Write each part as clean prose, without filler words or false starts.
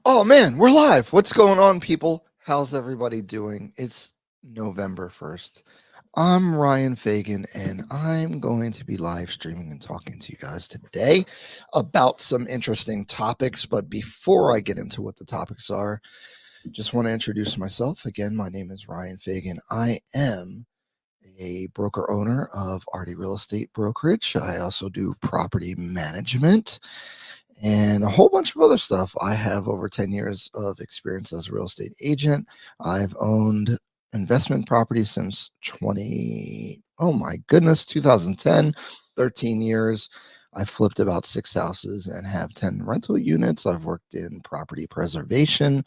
Oh man, we're live. What's going on, people? How's everybody doing? It's November 1st. I'm Ryan Fagan, and I'm going to be live streaming and talking to you guys today about some interesting topics. But before I get into what the topics are, just want to introduce myself. Again, my name is Ryan Fagan. I am a broker owner of Artie Real Estate Brokerage. I also do property management and a whole bunch of other stuff. I have over 10 years of experience as a real estate agent. I've owned investment properties since oh my goodness, 2010, 13 years. I flipped about 6 houses and have 10 rental units. I've worked in property preservation.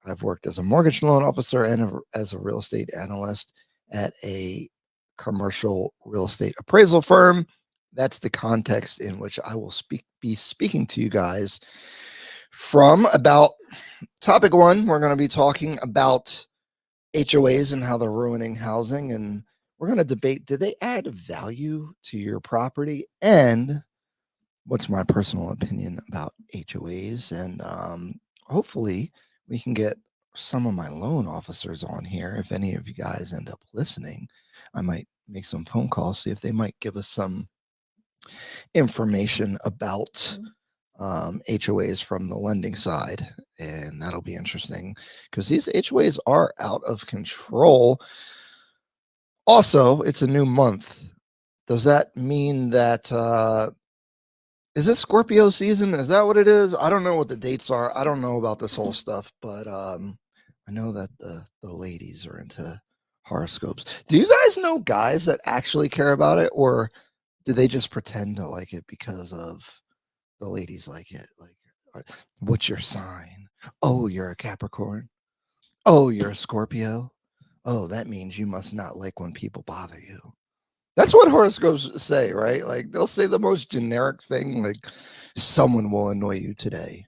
I've worked as a mortgage loan officer and as a real estate analyst at a commercial real estate appraisal firm. That's the context in which I will be speaking to you guys from. About topic one, we're going to be talking about HOAs and how they're ruining housing, and we're going to debate, do they add value to your property, and what's my personal opinion about HOAs. And hopefully we can get some of my loan officers on here. If any of you guys end up listening, I might make some phone calls, see if they might give us some information about HOAs from the lending side. And that'll be interesting because these HOAs are out of control. Also, it's a new month. Does that mean that is it Scorpio season? Is that what it is? I don't know what the dates are. I don't know about this whole stuff, but I know that the ladies are into horoscopes. Do you guys know guys that actually care about it, or do they just pretend to like it because of the ladies like it? Like, what's your sign? Oh, you're a Capricorn. Oh, you're a Scorpio. Oh, that means you must not like when people bother you. That's what horoscopes say, right? Like they'll say the most generic thing, like someone will annoy you today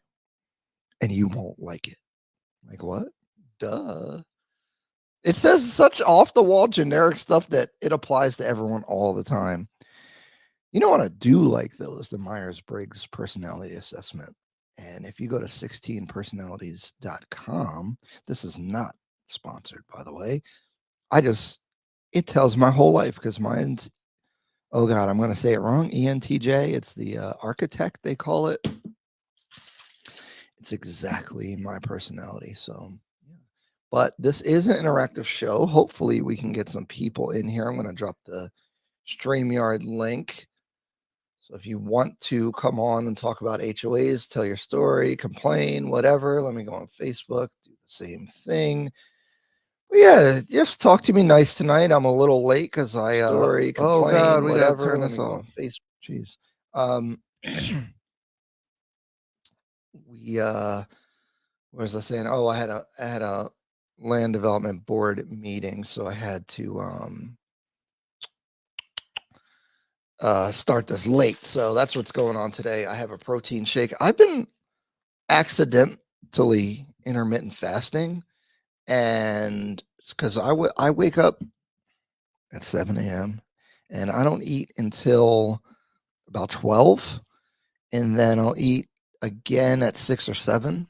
and you won't like it. Like what? Duh. It says such off the wall generic stuff that it applies to everyone all the time. You know what I do like though is the Myers-Briggs personality assessment. And if you go to 16personalities.com, this is not sponsored, by the way. It tells my whole life because mine's, oh God, I'm going to say it wrong. ENTJ. It's the architect, they call it. It's exactly my personality. So, yeah. But this is an interactive show. Hopefully, we can get some people in here. I'm going to drop the StreamYard link. So, if you want to come on and talk about HOAs, tell your story, complain, whatever, let me go on Facebook, do the same thing. But yeah, just talk to me nice tonight. I'm a little late because I story, complain, oh God, we gotta turn this off. Facebook, jeez. We what was I saying? Oh, I had a land development board meeting, so I had to start this late. So that's what's going on today. I have a protein shake. I've been accidentally intermittent fasting, and it's because I wake up at 7 a.m. and I don't eat until about 12, and then I'll eat again at 6 or 7.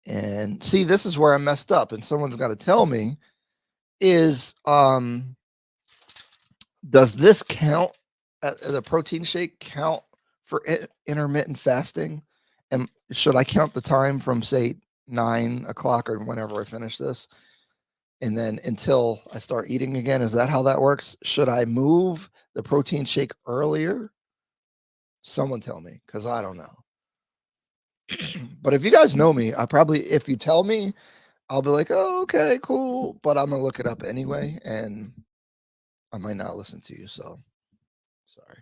And see, this is where I messed up, and someone's got to tell me is does this count, the protein shake count for intermittent fasting? And should I count the time from say 9 o'clock or whenever I finish this and then until I start eating again? Is that how that works? Should I move the protein shake earlier? Someone tell me, because I don't know. But if you guys know me, if you tell me, I'll be like, oh, okay, cool. But I'm going to look it up anyway, and I might not listen to you. So sorry.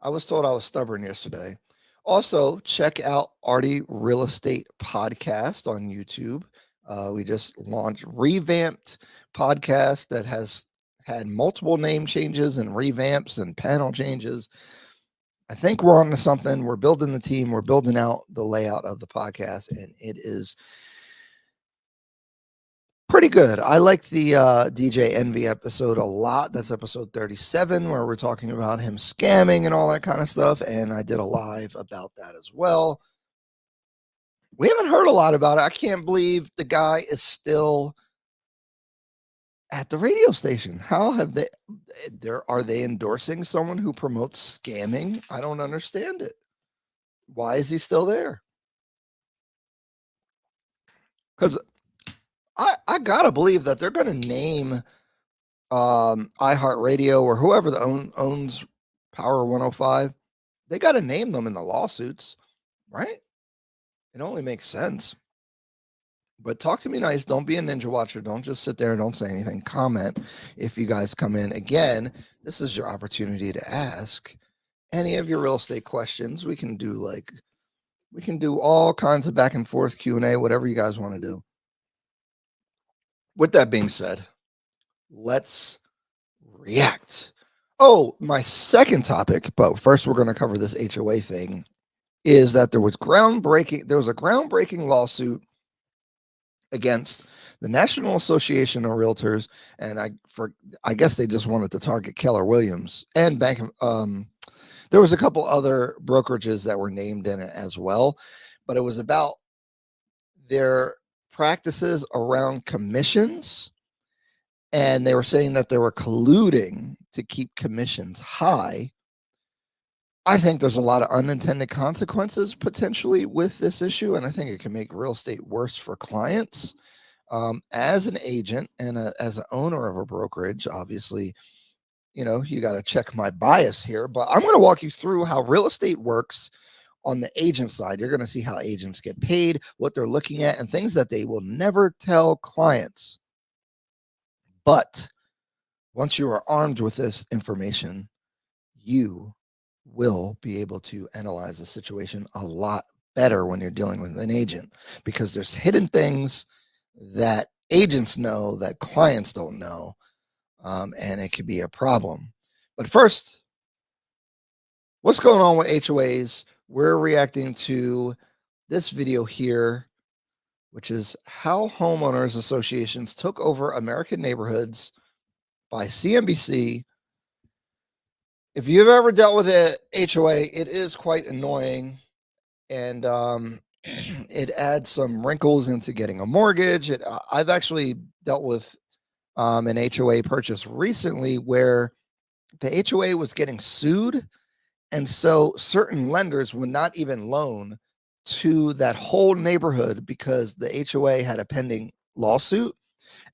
I was told I was stubborn yesterday. Also, check out Artie Real Estate Podcast on YouTube. We just launched revamped podcast that has had multiple name changes and revamps and panel changes. I think we're on to something. We're building the team. We're building out the layout of the podcast, and it is pretty good. I like the DJ Envy episode a lot. That's episode 37, where we're talking about him scamming and all that kind of stuff. And I did a live about that as well. We haven't heard a lot about it. I can't believe the guy is still at the radio station. How have they are they endorsing someone who promotes scamming? I don't understand it. Why is he still there? Because I gotta believe that they're gonna name iHeartRadio or whoever owns Power 105. They gotta name them in the lawsuits, right? It only makes sense. But talk to me nice. Don't be a ninja watcher. Don't just sit there and don't say anything. Comment if you guys come in. Again, this is your opportunity to ask any of your real estate questions. We can do all kinds of back and forth Q&A, whatever you guys want to do. With that being said, let's react. Oh, my second topic, but first we're going to cover this HOA thing, is that there was a groundbreaking lawsuit against the National Association of Realtors, and I guess they just wanted to target Keller Williams and there was a couple other brokerages that were named in it as well, but it was about their practices around commissions, and they were saying that they were colluding to keep commissions high. I think there's a lot of unintended consequences potentially with this issue, and I think it can make real estate worse for clients. As an agent and as an owner of a brokerage, obviously, you got to check my bias here, but I'm going to walk you through how real estate works on the agent side. You're going to see how agents get paid, what they're looking at, and things that they will never tell clients. But once you are armed with this information, you will be able to analyze the situation a lot better when you're dealing with an agent, because there's hidden things that agents know that clients don't know, and it could be a problem. But first, what's going on with HOAs? We're reacting to this video here, which is how homeowners associations took over American neighborhoods by CNBC. If you've ever dealt with a HOA, it is quite annoying, and it adds some wrinkles into getting a mortgage. I've actually dealt with an HOA purchase recently where the HOA was getting sued, and so certain lenders would not even loan to that whole neighborhood because the HOA had a pending lawsuit.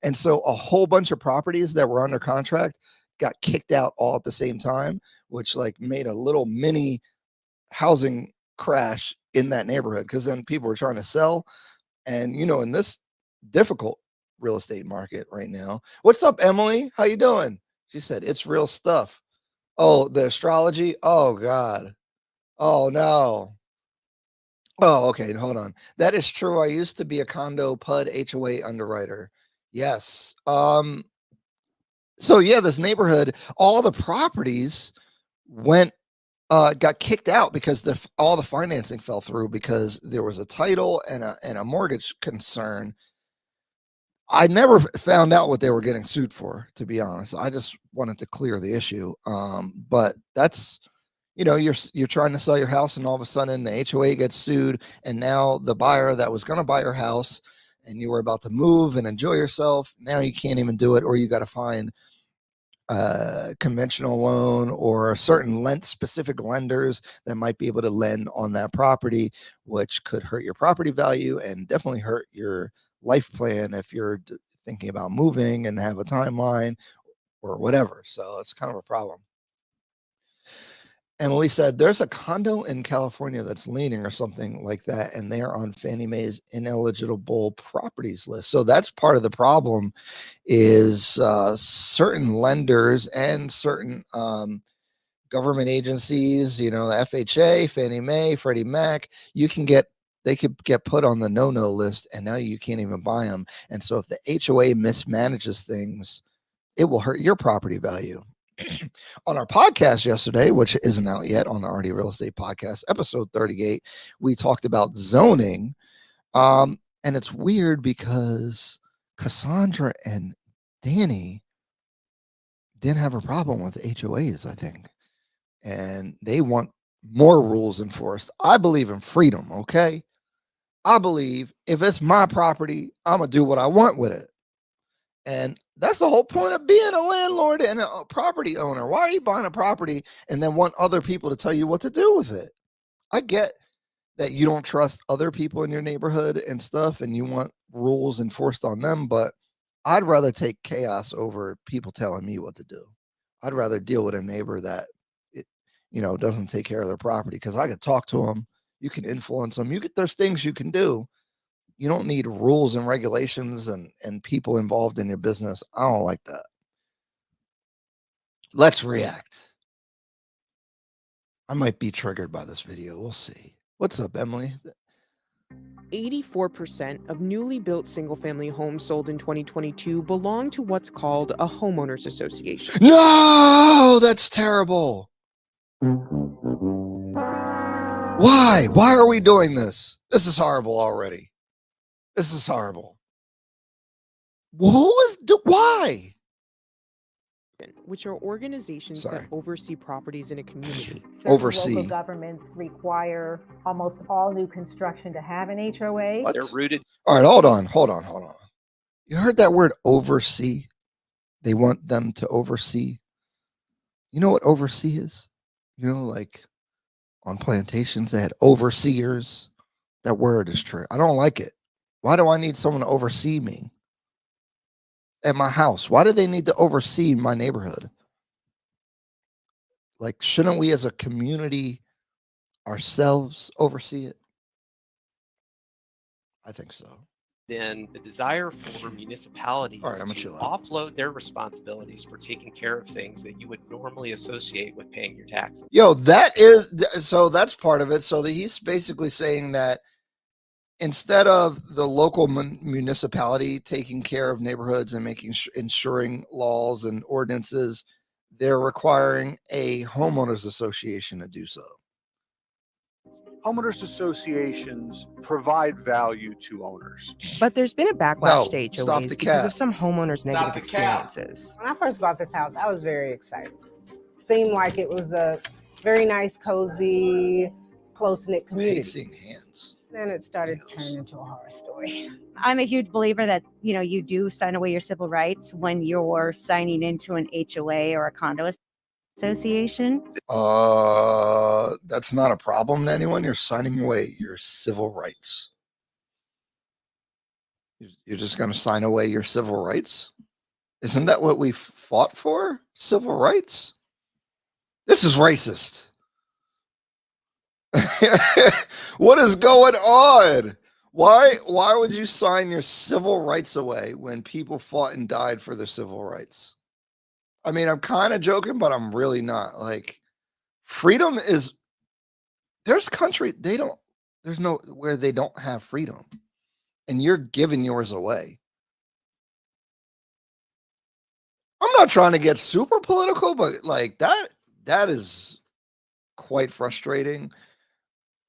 And so a whole bunch of properties that were under contract got kicked out all at the same time, which like made a little mini housing crash in that neighborhood, because then people were trying to sell. And in this difficult real estate market right now. What's up, Emily? How you doing? She said it's real stuff. Oh, the astrology. Oh God. Oh no. Oh, okay. Hold on. That is true. I used to be a condo PUD HOA underwriter. Yes. So yeah, this neighborhood, all the properties went got kicked out because all the financing fell through because there was a title and a mortgage concern. I never found out what they were getting sued for, to be honest. I just wanted to clear the issue. But that's you're trying to sell your house, and all of a sudden the HOA gets sued, and now the buyer that was going to buy your house and you were about to move and enjoy yourself, now you can't even do it, or you got to find a conventional loan or certain specific lenders that might be able to lend on that property, which could hurt your property value and definitely hurt your life plan if you're thinking about moving and have a timeline or whatever. So it's kind of a problem. Emily said there's a condo in California that's leaning or something like that, and they are on Fannie Mae's ineligible properties list. So that's part of the problem is certain lenders and certain government agencies, the FHA, Fannie Mae, Freddie Mac, they could get put on the no-no list, and now you can't even buy them. And so if the HOA mismanages things, it will hurt your property value. On our podcast yesterday, which isn't out yet, on the RD Real Estate Podcast, episode 38, we talked about zoning. And it's weird because Cassandra and Danny didn't have a problem with HOAs, I think. And they want more rules enforced. I believe in freedom, okay? I believe if it's my property, I'm going to do what I want with it. And that's the whole point of being a landlord and a property owner. Why are you buying a property and then want other people to tell you what to do with it? I get that you don't trust other people in your neighborhood and stuff, and you want rules enforced on them, but I'd rather take chaos over people telling me what to do. I'd rather deal with a neighbor that, it, doesn't take care of their property, because I could talk to them. You can influence them. There's things you can do. You don't need rules and regulations and people involved in your business. I don't like that. Let's react. I might be triggered by this video. We'll see. What's up, Emily? 84% of newly built single-family homes sold in 2022 belong to what's called a homeowners association. No, that's terrible. Why? Why are we doing this? This is horrible already. This is horrible. Why? Which are organizations that oversee properties in a community. Local governments require almost all new construction to have an HOA. What? They're rooted. All right, hold on. You heard that word, oversee? They want them to oversee. You know what oversee is? Like on plantations, they had overseers. That word is true. I don't like it. Why do I need someone to oversee me at my house? Why do they need to oversee my neighborhood? Like, shouldn't we as a community ourselves oversee it? I think so. Then the desire for municipalities to offload their responsibilities for taking care of things that you would normally associate with paying your taxes. Yo, that's part of it. So that he's basically saying that instead of the local municipality taking care of neighborhoods and ensuring laws and ordinances, they're requiring a homeowners association to do so. Homeowners associations provide value to owners. But there's been a backlash to HOAs because of some homeowners' negative experiences. When I first bought this house, I was very excited. Seemed like it was a very nice, cozy, close-knit community. I hate seeing hands. Then it started turning into a horror story. I'm a huge believer that, you do sign away your civil rights when you're signing into an HOA or a condo association. That's not a problem to anyone. You're signing away your civil rights. You're just going to sign away your civil rights? Isn't that what we fought for? Civil rights? This is racist. What is going on? Why would you sign your civil rights away when people fought and died for their civil rights? I mean, I'm kind of joking, but I'm really not. Like, freedom is, there's where they don't have freedom, and you're giving yours away. I'm not trying to get super political, but like that is quite frustrating.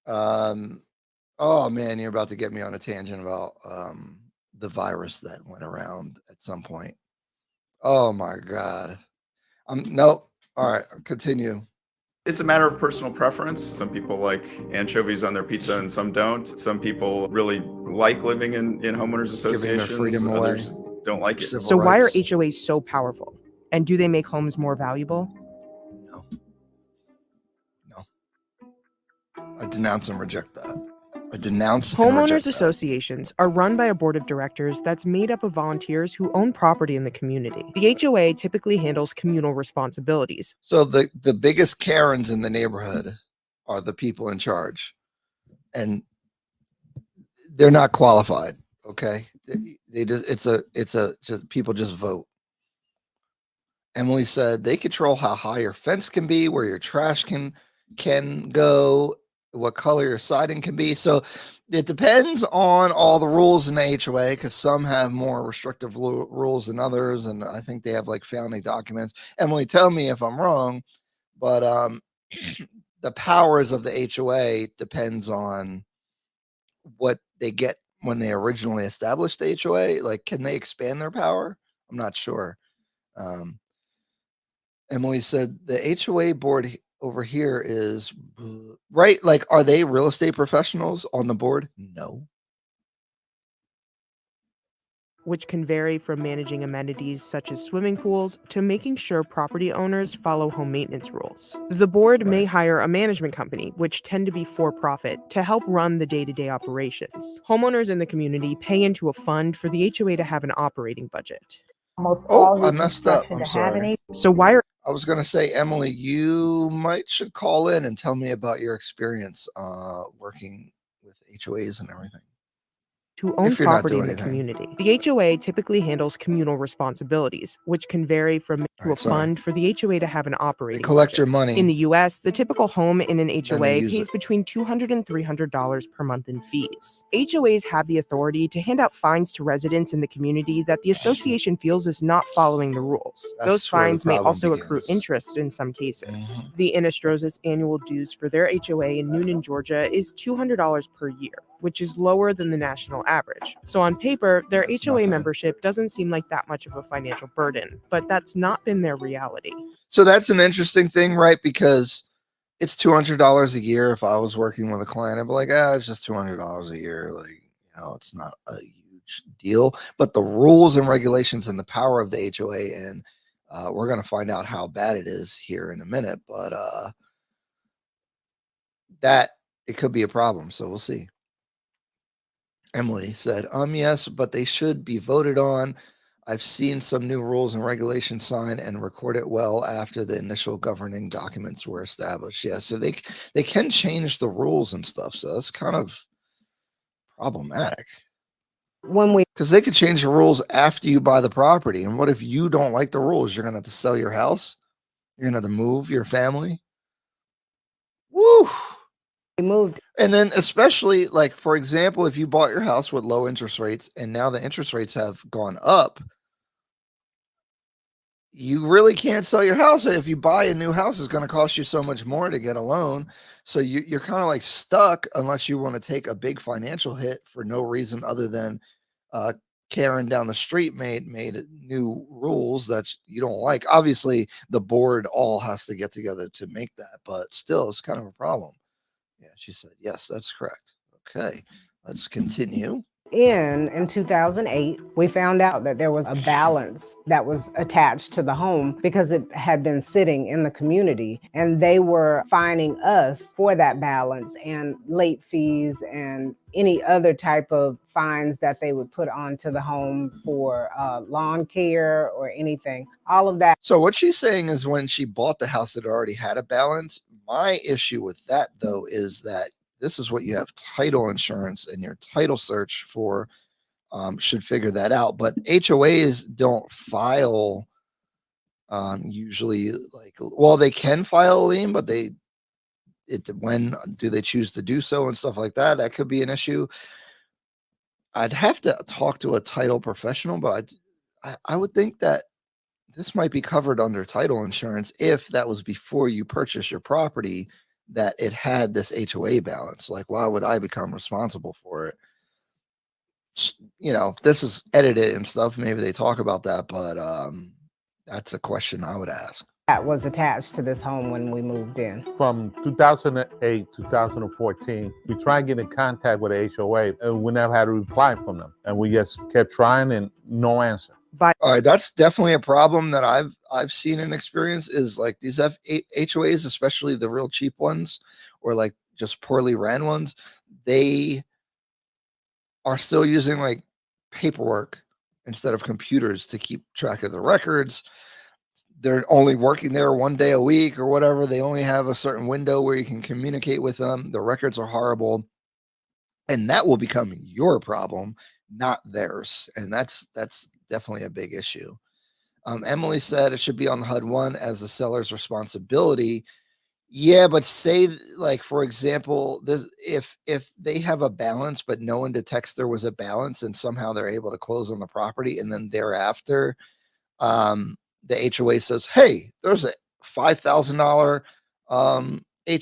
Oh man, you're about to get me on a tangent about the virus that went around at some point. Oh my God. Nope. All right, continue. It's a matter of personal preference. Some people like anchovies on their pizza and some don't. Some people really like living in homeowners associations. Giving their freedom away. Others don't like it. So why are HOAs so powerful? And do they make homes more valuable? No. I denounce and reject that. Homeowners associations are run by a board of directors that's made up of volunteers who own property in the community. The HOA typically handles communal responsibilities. So the biggest Karens in the neighborhood are the people in charge, and they're not qualified. Okay, people just vote. Emily said they control how high your fence can be, where your trash can go, what color your siding can be. So it depends on all the rules in the HOA, because some have more restrictive rules than others, and I think they have like founding documents. Emily, tell me if I'm wrong, but the powers of the HOA depends on what they get when they originally established the HOA. Like, can they expand their power? I'm not sure. Emily said the HOA board over here is right. Like, are they real estate professionals on the board? No. which can vary from managing amenities such as swimming pools to making sure property owners follow home maintenance rules. The board may hire a management company, which tend to be for-profit, to help run the day-to-day operations. Homeowners in the community pay into a fund for the HOA to have an operating budget. Almost all new I messed up. construction I'm to have an sorry. So why are I was going to say, Emily, you should call in and tell me about your experience working with HOAs and everything. who own If you're not property in doing the anything. community? The HOA typically handles communal responsibilities, which can vary from a fund for the HOA to have an operating They collect budget. your money. In the U.S., the typical home in an they HOA use pays it. between $200 and $300 per month in fees. HOAs have the authority to hand out fines to residents in the community that the association feels is not following the rules. That's Those where the fines may problem also accrue begins. interest in some cases. The Innistroses' annual dues for their HOA in Noonan, Georgia is $200 per year, which is lower than the national average. So on paper, their That's HOA nothing. membership doesn't seem like that much of a financial burden, but that's not been their reality. So that's an interesting thing, right? Because it's $200 a year. If I was working with a client, I'd be like, it's just $200 a year. Like, it's not a huge deal. But the rules and regulations and the power of the HOA, and we're going to find out how bad it is here in a minute. But that it could be a problem. So we'll see. Emily said, yes, but they should be voted on. I've seen some new rules and regulations signed and recorded well after the initial governing documents were established. Yeah, so they can change the rules and stuff. So that's kind of problematic. Because they could change the rules after you buy the property. And what if you don't like the rules? You're going to have to sell your house? You're going to have to move your family? Woo! Moved. And then especially, like, for example, if you bought your house with low interest rates and now the interest rates have gone up, you really can't sell your house. If you buy a new house, it's going to cost you so much more to get a loan. So you're kind of like stuck unless you want to take a big financial hit for no reason other than Karen down the street made new rules that you don't like. Obviously, the board all has to get together to make that, but still, it's kind of a problem. Yeah, she said, yes, that's correct. Okay, let's continue. In 2008, we found out that there was a balance that was attached to the home because it had been sitting in the community, and they were fining us for that balance and late fees and any other type of fines that they would put onto the home for lawn care or anything, all of that. So what she's saying is when she bought the house, it already had a balance. My issue with that, though, is that this is what you have title insurance, and your title search for should figure that out. But HOAs don't file usually, like, well, they can file a lien, but when do they choose to do so and stuff like that? That could be an issue. I'd have to talk to a title professional, but I would think that this might be covered under title insurance if that was before you purchase your property, that it had this HOA balance. Like, why would I become responsible for it? This is edited and stuff. Maybe they talk about that, but that's a question I would ask. That was attached to this home when we moved in. From 2008, 2014, we tried to get in contact with the HOA, and we never had a reply from them. And we just kept trying and no answer. But all right, that's definitely a problem that I've seen and experienced is like these HOAs, especially the real cheap ones or like just poorly ran ones, they are still using like paperwork instead of computers to keep track of the records. They're only working there one day a week or whatever. They only have a certain window where you can communicate with them. The records are horrible. And that will become your problem, not theirs. And that's definitely a big issue. Emily said it should be on the HUD-1 as the seller's responsibility. Yeah, but say, like, for example, if they have a balance, but no one detects there was a balance and somehow they're able to close on the property, and then thereafter, the HOA says, hey, there's a $5,000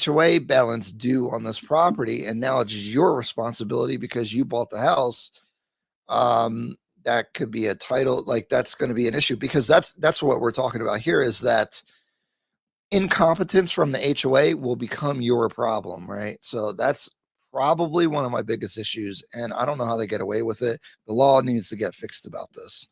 HOA balance due on this property, and now it's your responsibility because you bought the house. That could be a title, like that's going to be an issue, because that's what we're talking about here, is that incompetence from the HOA will become your problem, right? So that's probably one of my biggest issues, and I don't know how they get away with it. The law needs to get fixed about this.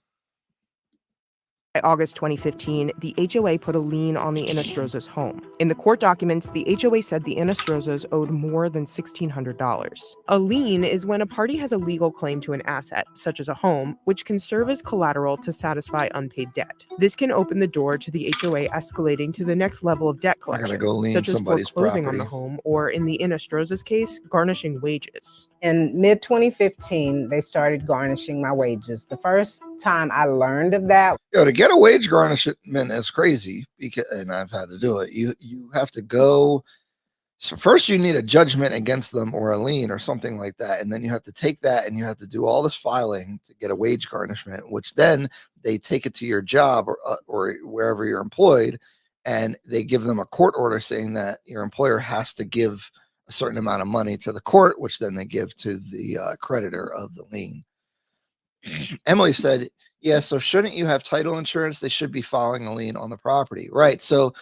By August 2015, the HOA put a lien on the Inestrozas' home. In the court documents, the HOA said the Inestrozas owed more than $1,600. A lien is when a party has a legal claim to an asset, such as a home, which can serve as collateral to satisfy unpaid debt. This can open the door to the HOA escalating to the next level of debt collection, such as foreclosing on the home, or in the Inestrozas' case, garnishing wages. In mid-2015, they started garnishing my wages. The first time I learned of that, to get a wage garnishment is crazy, because, and I've had to do it. You have to go. So first, you need a judgment against them or a lien or something like that, and then you have to take that and you have to do all this filing to get a wage garnishment, which then they take it to your job or wherever you're employed, and they give them a court order saying that your employer has to give a certain amount of money to the court, which then they give to the creditor of the lien. Emily said, yeah, so shouldn't you have title insurance? They should be filing a lien on the property. Right. So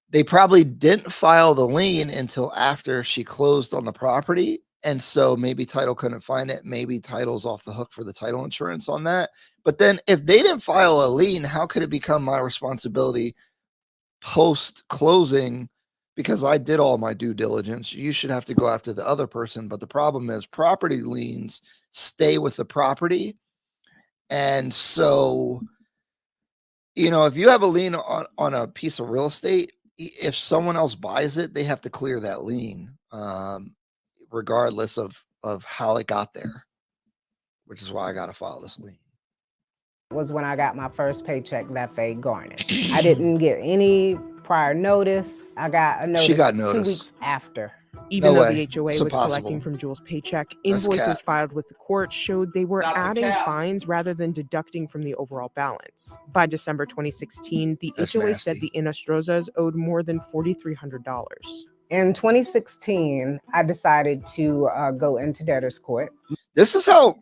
they probably didn't file the lien until after she closed on the property. And so maybe title couldn't find it. Maybe title's off the hook for the title insurance on that. But then if they didn't file a lien, how could it become my responsibility post closing? Because I did all my due diligence. You should have to go after the other person. But the problem is property liens stay with the property. And so, if you have a lien on a piece of real estate, if someone else buys it, they have to clear that lien, regardless of how it got there, which is why I got to file this lien. Was when I got my first paycheck that they garnished. I didn't get any prior notice. I got a notice. She got 2 notice. weeks after. Even though the HOA was collecting from Jules' paycheck, invoices filed with the court showed they were adding fines rather than deducting from the overall balance. By December 2016, the HOA said the Inestrozas owed more than $4,300. In 2016, I decided to go into debtor's court. This is how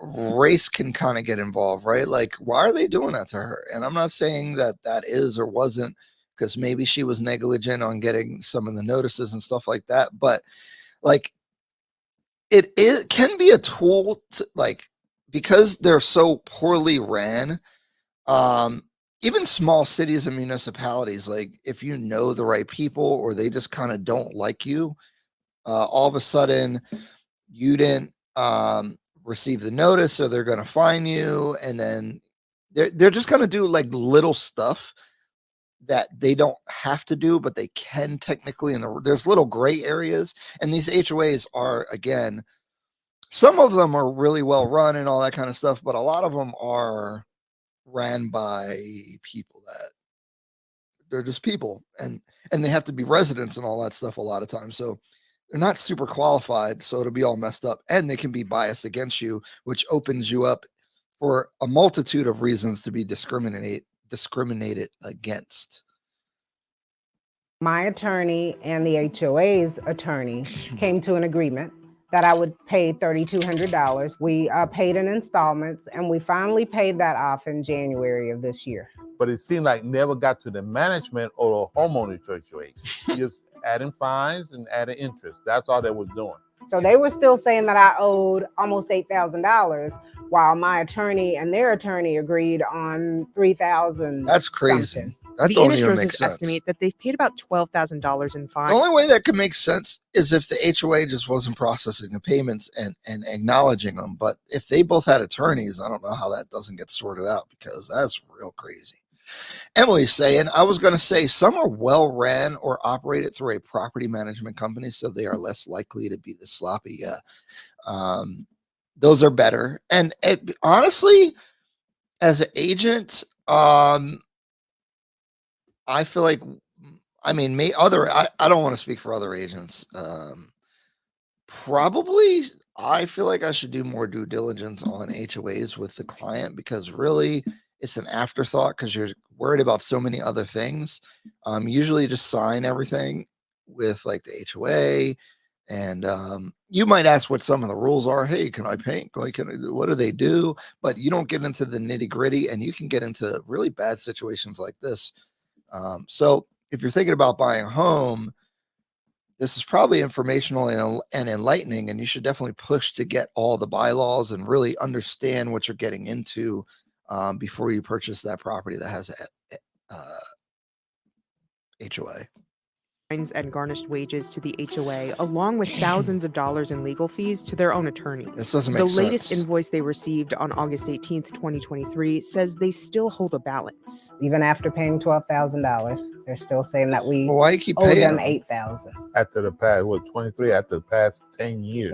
race can kind of get involved, right? Like, why are they doing that to her? And I'm not saying that is or wasn't, because maybe she was negligent on getting some of the notices and stuff like that. But like, it can be a tool to, like, because they're so poorly ran, even small cities and municipalities, like if you know the right people or they just kind of don't like you, all of a sudden you didn't receive the notice, so they're going to fine you. And then they're just going to do like little stuff that they don't have to do, but they can technically. And there's little gray areas. And these HOAs are, again, some of them are really well run and all that kind of stuff, but a lot of them are ran by people that they're just people, and they have to be residents and all that stuff a lot of times. So they're not super qualified. So it'll be all messed up, and they can be biased against you, which opens you up for a multitude of reasons to be discriminated against. My attorney and the HOA's attorney came to an agreement that I would pay $3,200. We paid in installments, and we finally paid that off in January of this year. But it seemed like never got to the management or the homeowner situation. Just adding fines and adding interest. That's all they was doing. So they were still saying that I owed almost $8,000, while my attorney and their attorney agreed on $3,000. That's crazy. Something. That The don't even make Inestrozas sense. estimate that they've paid about $12,000 in fines. The only way that could make sense is if the HOA just wasn't processing the payments and acknowledging them. But if they both had attorneys, I don't know how that doesn't get sorted out, because that's real crazy. Emily's saying, I was going to say some are well ran or operated through a property management company, so they are less likely to be the sloppy. Those are better. And honestly, as an agent, I feel like, I mean, I don't want to speak for other agents. Probably, I feel like I should do more due diligence on HOAs with the client, because really it's an afterthought because you're worried about so many other things. Usually just sign everything with like the HOA, and you might ask what some of the rules are. Hey, can I paint? What do they do? But you don't get into the nitty gritty, and you can get into really bad situations like this. So if you're thinking about buying a home, this is probably informational and enlightening, and you should definitely push to get all the bylaws and really understand what you're getting into before you purchase that property that has a HOA. And garnished wages to the HOA, along with thousands of dollars in legal fees to their own attorneys. This doesn't make the sense. latest invoice they received on August 18th, 2023 says they still hold a balance. Even after paying $12,000, they're still saying that we Well, why you keep owe paying them them? $8,000. After the past, 23, after the past 10 years.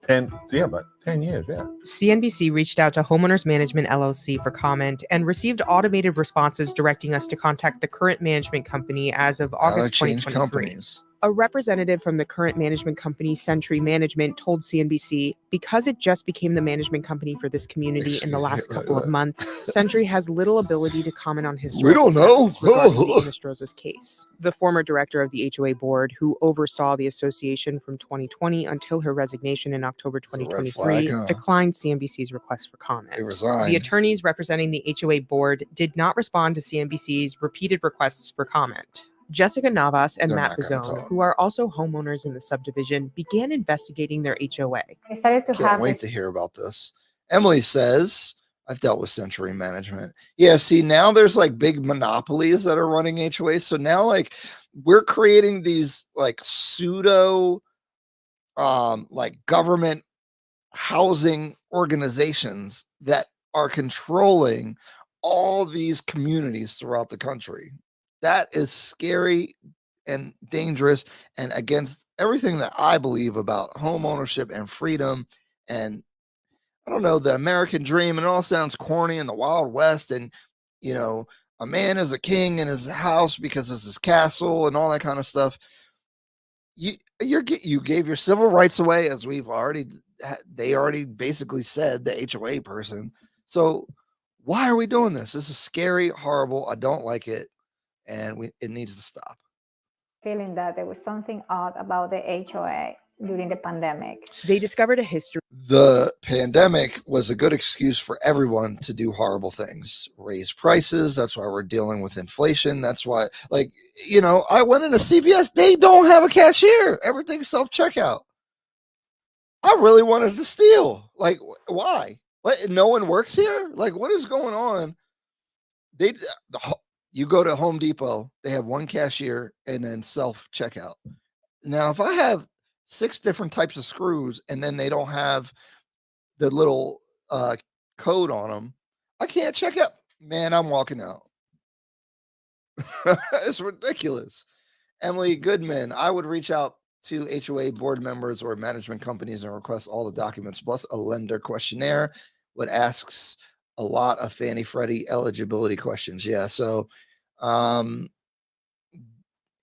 10 years, yeah. CNBC reached out to Homeowners Management LLC for comment and received automated responses directing us to contact the current management company as of August 2023. Companies. A representative from the current management company, Century Management, told CNBC, because it just became the management company for this community in the last couple of months, Century has little ability to comment on historical facts regarding the Nostroza's case. The former director of the HOA board, who oversaw the association from 2020 until her resignation in October 2023, declined CNBC's request for comment. The attorneys representing the HOA board did not respond to CNBC's repeated requests for comment. Jessica Navas and Matt Bazone, who are also homeowners in the subdivision, began investigating their HOA. I started to Can't wait to hear about this. Emily says, I've dealt with Century Management. Yeah, see, now there's like big monopolies that are running HOAs. So now like we're creating these like pseudo like government housing organizations that are controlling all these communities throughout the country. That is scary and dangerous and against everything that I believe about home ownership and freedom and, I don't know, the American dream. And it all sounds corny in the Wild West. And, you know, a man is a king in his house because it's his castle and all that kind of stuff. You gave your civil rights away, as they already basically said, the HOA person. So why are we doing this? This is scary, horrible. I don't like it. And it needs to stop. Feeling that there was something odd about the HOA during the pandemic. They discovered a history. The pandemic was a good excuse for everyone to do horrible things, raise prices. That's why we're dealing with inflation. That's why, like, you know, I went into CVS. They don't have a cashier. Everything's self-checkout. I really wanted to steal. Like, why? What? No one works here? Like, what is going on? You go to Home Depot, they have one cashier and then self-checkout. Now, if I have 6 different types of screws and then they don't have the little code on them, I can't check out. Man, I'm walking out. It's ridiculous. Emily Goodman, I would reach out to HOA board members or management companies and request all the documents plus a lender questionnaire, what asks a lot of Fannie Freddie eligibility questions. Yeah. So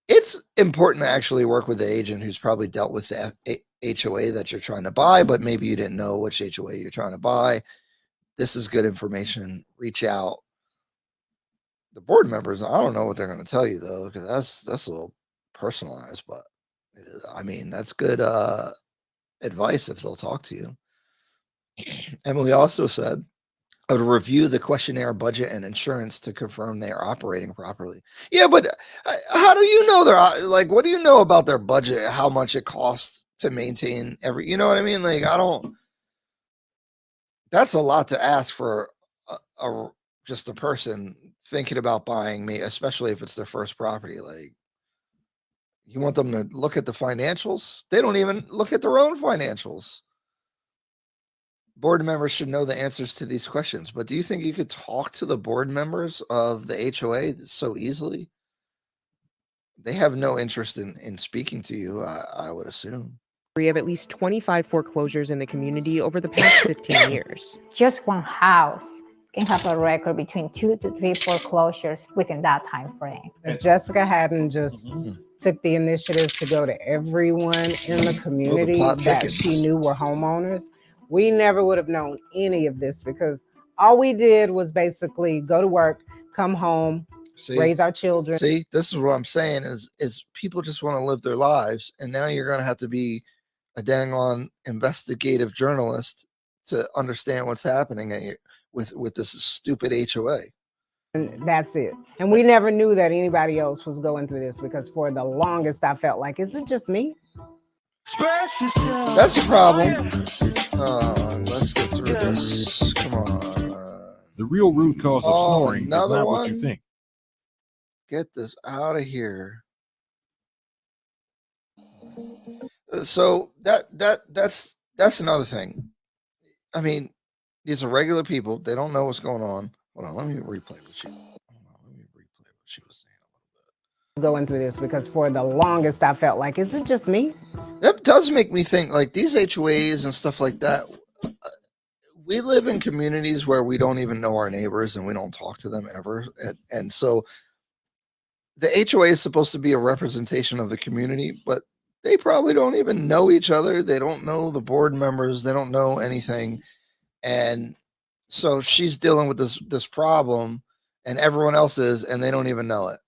it's important to actually work with the agent who's probably dealt with the HOA that you're trying to buy, but maybe you didn't know which HOA you're trying to buy. This is good information. Reach out. The board members, I don't know what they're going to tell you though, because that's a little personalized, but I mean, that's good advice if they'll talk to you. Emily also said, I would review the questionnaire, budget, and insurance to confirm they are operating properly. Yeah, but how do you know they're like? What do you know about their budget? How much it costs to maintain every? You know what I mean? Like, I don't. That's a lot to ask for just a person thinking about buying me, especially if it's their first property. Like, you want them to look at the financials? They don't even look at their own financials. Board members should know the answers to these questions, but do you think you could talk to the board members of the HOA so easily? They have no interest in speaking to you, I would assume. We have at least 25 foreclosures in the community over the past 15 years. Just one house can have a record between 2 to 3 foreclosures within that time frame. If Jessica hadn't just took the initiative to go to everyone in the community that she knew were homeowners, we never would have known any of this, because all we did was basically go to work, come home, raise our children. See, this is what I'm saying is people just want to live their lives. And now you're going to have to be a dang on investigative journalist to understand what's happening with this stupid HOA. And that's it. And we never knew that anybody else was going through this, because for the longest I felt like, is it just me? That's the problem. Let's get through this. Come on. The real root cause of snoring is another not one? what you think. Get this out of here. So that's another thing. I mean, these are regular people. They don't know what's going on. Hold on, let me replay what she. Let me replay what she was saying a little bit. Going through this, because for the longest I felt like, is it just me? That does make me think, like, these HOAs and stuff like that. We live in communities where we don't even know our neighbors and we don't talk to them ever, and so the HOA is supposed to be a representation of the community, but they probably don't even know each other. They don't know the board members. They don't know anything. And so she's dealing with this problem, and everyone else is, and they don't even know it.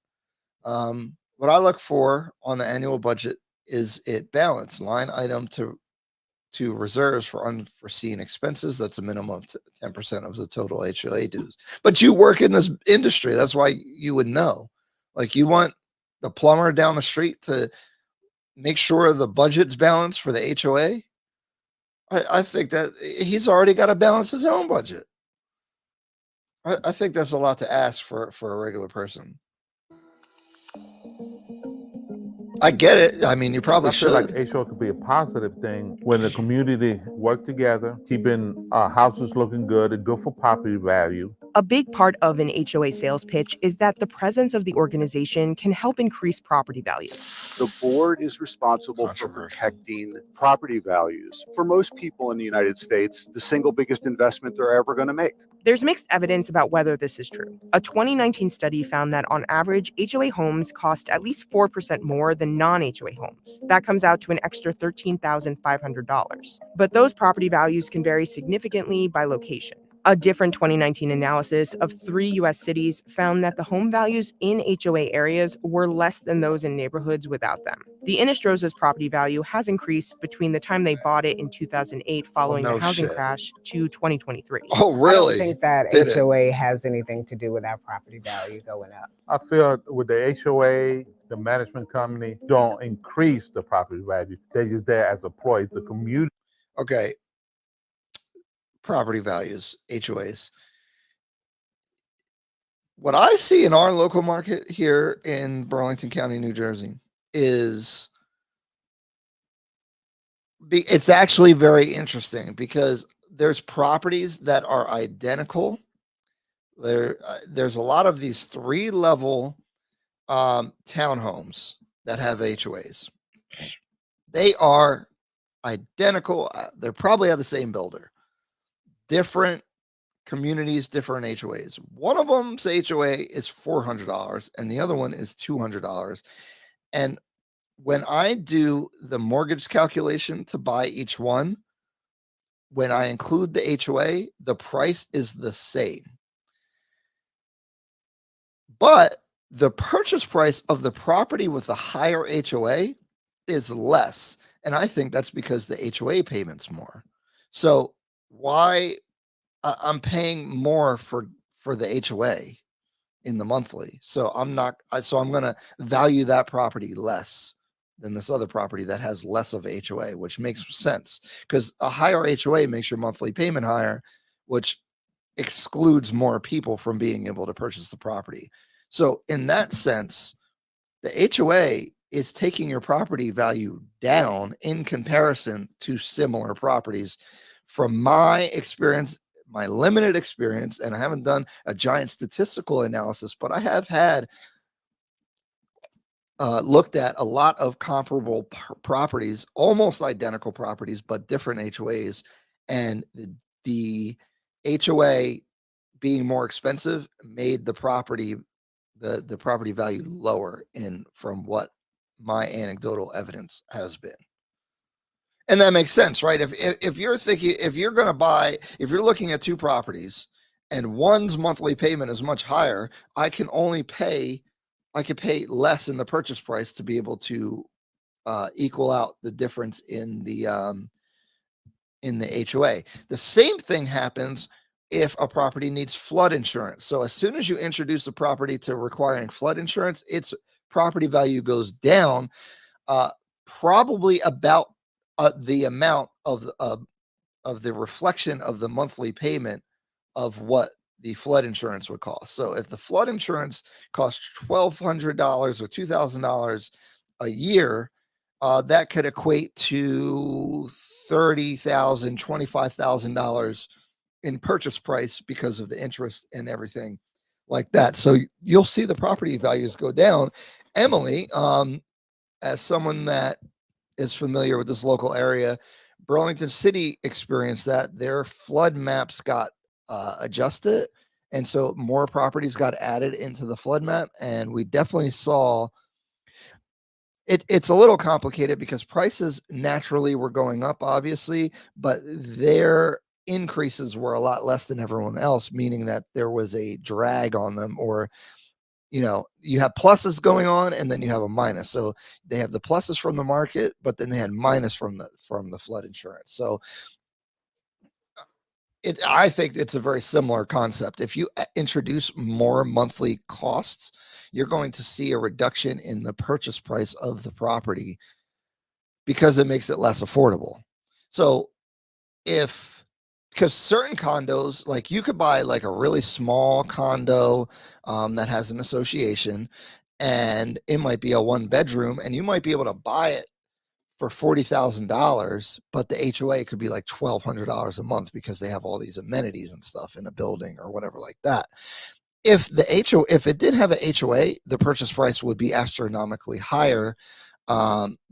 What I look for on the annual budget is it balanced line item to reserves for unforeseen expenses. That's a minimum of 10% of the total HOA dues. But you work in this industry. That's why you would know. Like, you want the plumber down the street to make sure the budget's balanced for the HOA. I think that he's already got to balance his own budget. I think that's a lot to ask for a regular person. I get it. I mean, you probably I feel should. like HOA could be a positive thing when the community work together, keeping our houses looking good and good for property value. A big part of an HOA sales pitch is that the presence of the organization can help increase property value. The board is responsible for protecting property values. For most people in the United States, the single biggest investment they're ever going to make. There's mixed evidence about whether this is true. A 2019 study found that on average, HOA homes cost at least 4% more than non-HOA homes. That comes out to an extra $13,500. But those property values can vary significantly by location. A different 2019 analysis of 3 U.S. cities found that the home values in HOA areas were less than those in neighborhoods without them. The Innistrosa's property value has increased between the time they bought it in 2008 following the housing crash to 2023. Oh, really? I don't think that HOA has anything to do with our property value going up. I feel with the HOA, the management company don't increase the property value. They're just there as a ploy. The community. Okay. Property values, HOAs. What I see in our local market here in Burlington County, New Jersey, is it's actually very interesting because there's properties that are identical. There's a lot of these 3-level townhomes that have HOAs. They are identical. They're probably have the same builder. Different communities, different HOAs. One of them's HOA is $400 and the other one is $200. And when I do the mortgage calculation to buy each one, when I include the HOA, the price is the same. But the purchase price of the property with the higher HOA is less. And I think that's because the HOA payment's more. So why I'm paying more for the HOA in the monthly. So I'm going to value that property less than this other property that has less of HOA, which makes sense because a higher HOA makes your monthly payment higher, which excludes more people from being able to purchase the property. So in that sense, the HOA is taking your property value down in comparison to similar properties. From my experience, my limited experience, and I haven't done a giant statistical analysis, but I have had looked at a lot of comparable properties, almost identical properties, but different HOAs, and the HOA being more expensive made the property value lower from what my anecdotal evidence has been. And that makes sense, right? If you're thinking, if you're looking at 2 properties and one's monthly payment is much higher, I could pay less in the purchase price to be able to equal out the difference in the HOA. The same thing happens if a property needs flood insurance. So as soon as you introduce a property to requiring flood insurance, its property value goes down, probably about the amount of the reflection of the monthly payment of what the flood insurance would cost. So if the flood insurance costs $1,200 or $2,000 a year, that could equate to $30,000, $25,000 in purchase price because of the interest and everything like that. So you'll see the property values go down. Emily, as someone that is familiar with this local area, Burlington City experienced that. Their flood maps got adjusted, and so more properties got added into the flood map, and we definitely saw it's a little complicated because prices naturally were going up, obviously, but their increases were a lot less than everyone else, meaning that there was a drag on them, or you have pluses going on and then you have a minus. So they have the pluses from the market, but then they had minus from the flood insurance. So I think it's a very similar concept. If you introduce more monthly costs, you're going to see a reduction in the purchase price of the property because it makes it less affordable. So because certain condos, like you could buy like a really small condo that has an association, and it might be a 1-bedroom, and you might be able to buy it for $40,000, but the HOA could be like $1,200 a month because they have all these amenities and stuff in a building or whatever like that. If it did have a HOA, the purchase price would be astronomically higher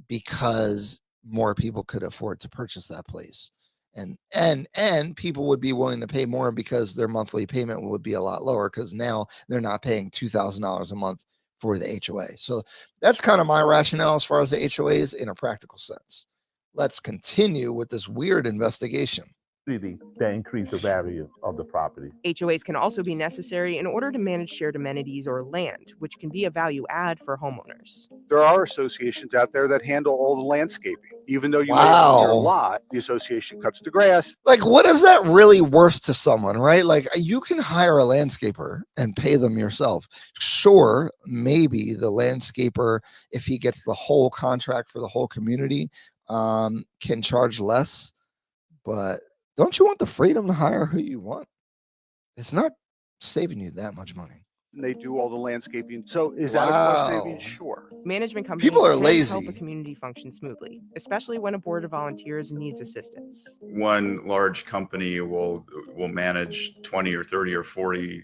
because more people could afford to purchase that place. And people would be willing to pay more because their monthly payment would be a lot lower because now they're not paying $2,000 a month for the HOA. So that's kind of my rationale as far as the HOAs in a practical sense. Let's continue with this weird investigation. That increase the value of the property. HOAs can also be necessary in order to manage shared amenities or land, which can be a value add for homeowners. There are associations out there that handle all the landscaping. Even though you may own your lot, the association cuts the grass. Like, what is that really worth to someone, right? Like, you can hire a landscaper and pay them yourself. Sure, maybe the landscaper, if he gets the whole contract for the whole community, can charge less, but don't you want the freedom to hire who you want? It's not saving you that much money. And they do all the landscaping. So is that a cost saving? Sure. Management companies People are can lazy. help a community function smoothly, especially when a board of volunteers needs assistance. One large company will manage 20 or 30 or 40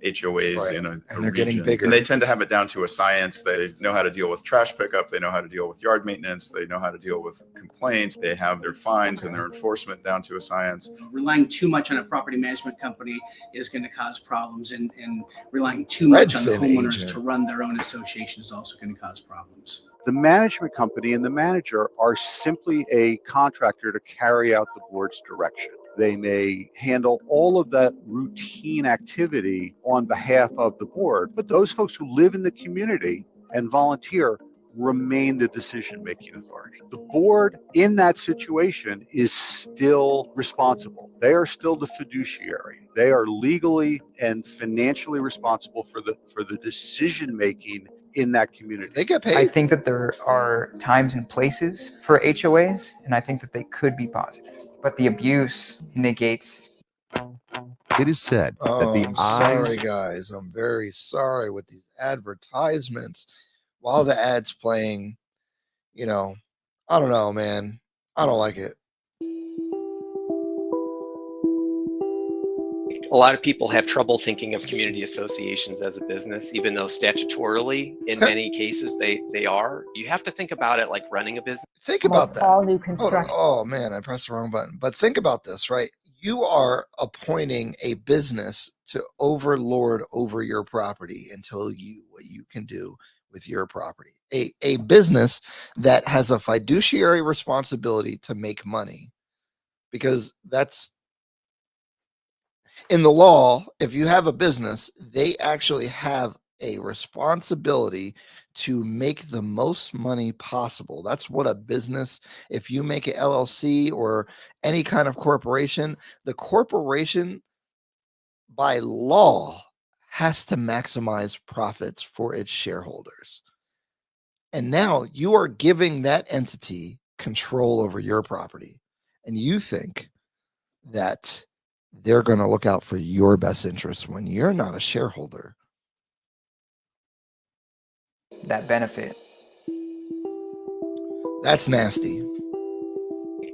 HOAs in a and they're region. getting bigger. And they tend to have it down to a science. They know how to deal with trash pickup. They know how to deal with yard maintenance. They know how to deal with complaints. They have their fines and their enforcement down to a science. Relying too much on a property management company is going to cause problems, and relying too much on the homeowners to run their own association is also going to cause problems. The management company and the manager are simply a contractor to carry out the board's direction. They may handle all of that routine activity on behalf of the board, but those folks who live in the community and volunteer remain the decision-making authority. The board in that situation is still responsible. They are still the fiduciary. They are legally and financially responsible for the decision-making in that community. They get paid. I think that there are times and places for HOAs, and I think that they could be positive. But the abuse negates. It is said that the I'm eyes. sorry, guys. I'm very sorry with these advertisements. While the ad's playing, I don't know, man. I don't like it. A lot of people have trouble thinking of community associations as a business, even though statutorily, in many cases, they are. You have to think about it like running a business. Think about that. All new construction. Oh, man, I pressed the wrong button. But think about this, right? You are appointing a business to overlord over your property and tell you what you can do with your property. A business that has a fiduciary responsibility to make money, because that's in the law. If you have a business, they actually have a responsibility to make the most money possible. That's what a business, if you make an LLC or any kind of corporation, the corporation by law, has to maximize profits for its shareholders. And now you are giving that entity control over your property. And you think that they're going to look out for your best interest when you're not a shareholder. That benefit. That's nasty.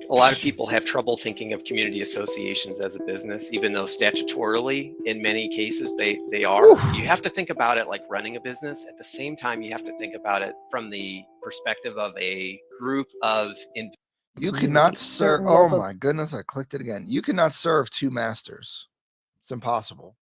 A lot of people have trouble thinking of community associations as a business, even though statutorily, in many cases, they are. Oof. You have to think about it like running a business. At the same time, you have to think about it from the perspective of a group of You cannot serve. Oh my goodness, I clicked it again. You cannot serve two masters. It's impossible.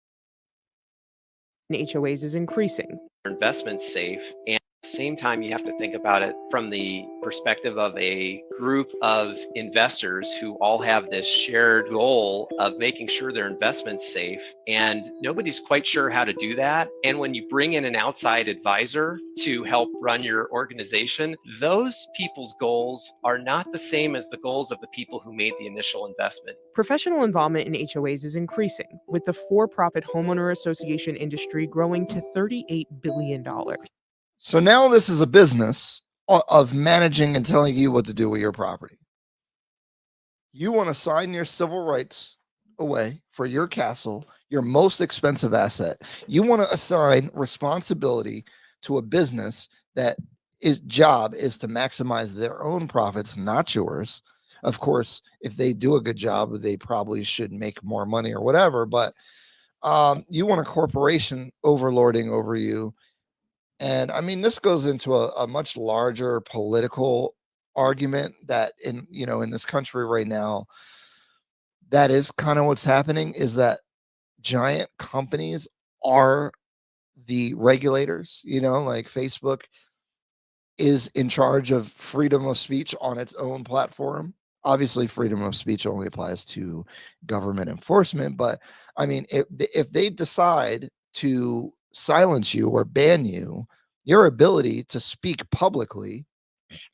HOAs is increasing. Investment safe, and at the same time you have to think about it from the perspective of a group of investors who all have this shared goal of making sure their investment's safe, and nobody's quite sure how to do that. And when you bring in an outside advisor to help run your organization, those people's goals are not the same as the goals of the people who made the initial investment. Professional involvement in HOAs is increasing, with the for-profit homeowner association industry growing to $38 billion. So now this is a business of managing and telling you what to do with your property. You want to sign your civil rights away for your castle, your most expensive asset. You want to assign responsibility to a business that its job is to maximize their own profits, not yours. Of course, if they do a good job, they probably should make more money or whatever. But you want a corporation overlording over you. And I mean, this goes into a much larger political argument that in this country right now, that is kind of what's happening, is that giant companies are the regulators, like Facebook is in charge of freedom of speech on its own platform. Obviously, freedom of speech only applies to government enforcement. But I mean, if they decide to silence you or ban you, your ability to speak publicly,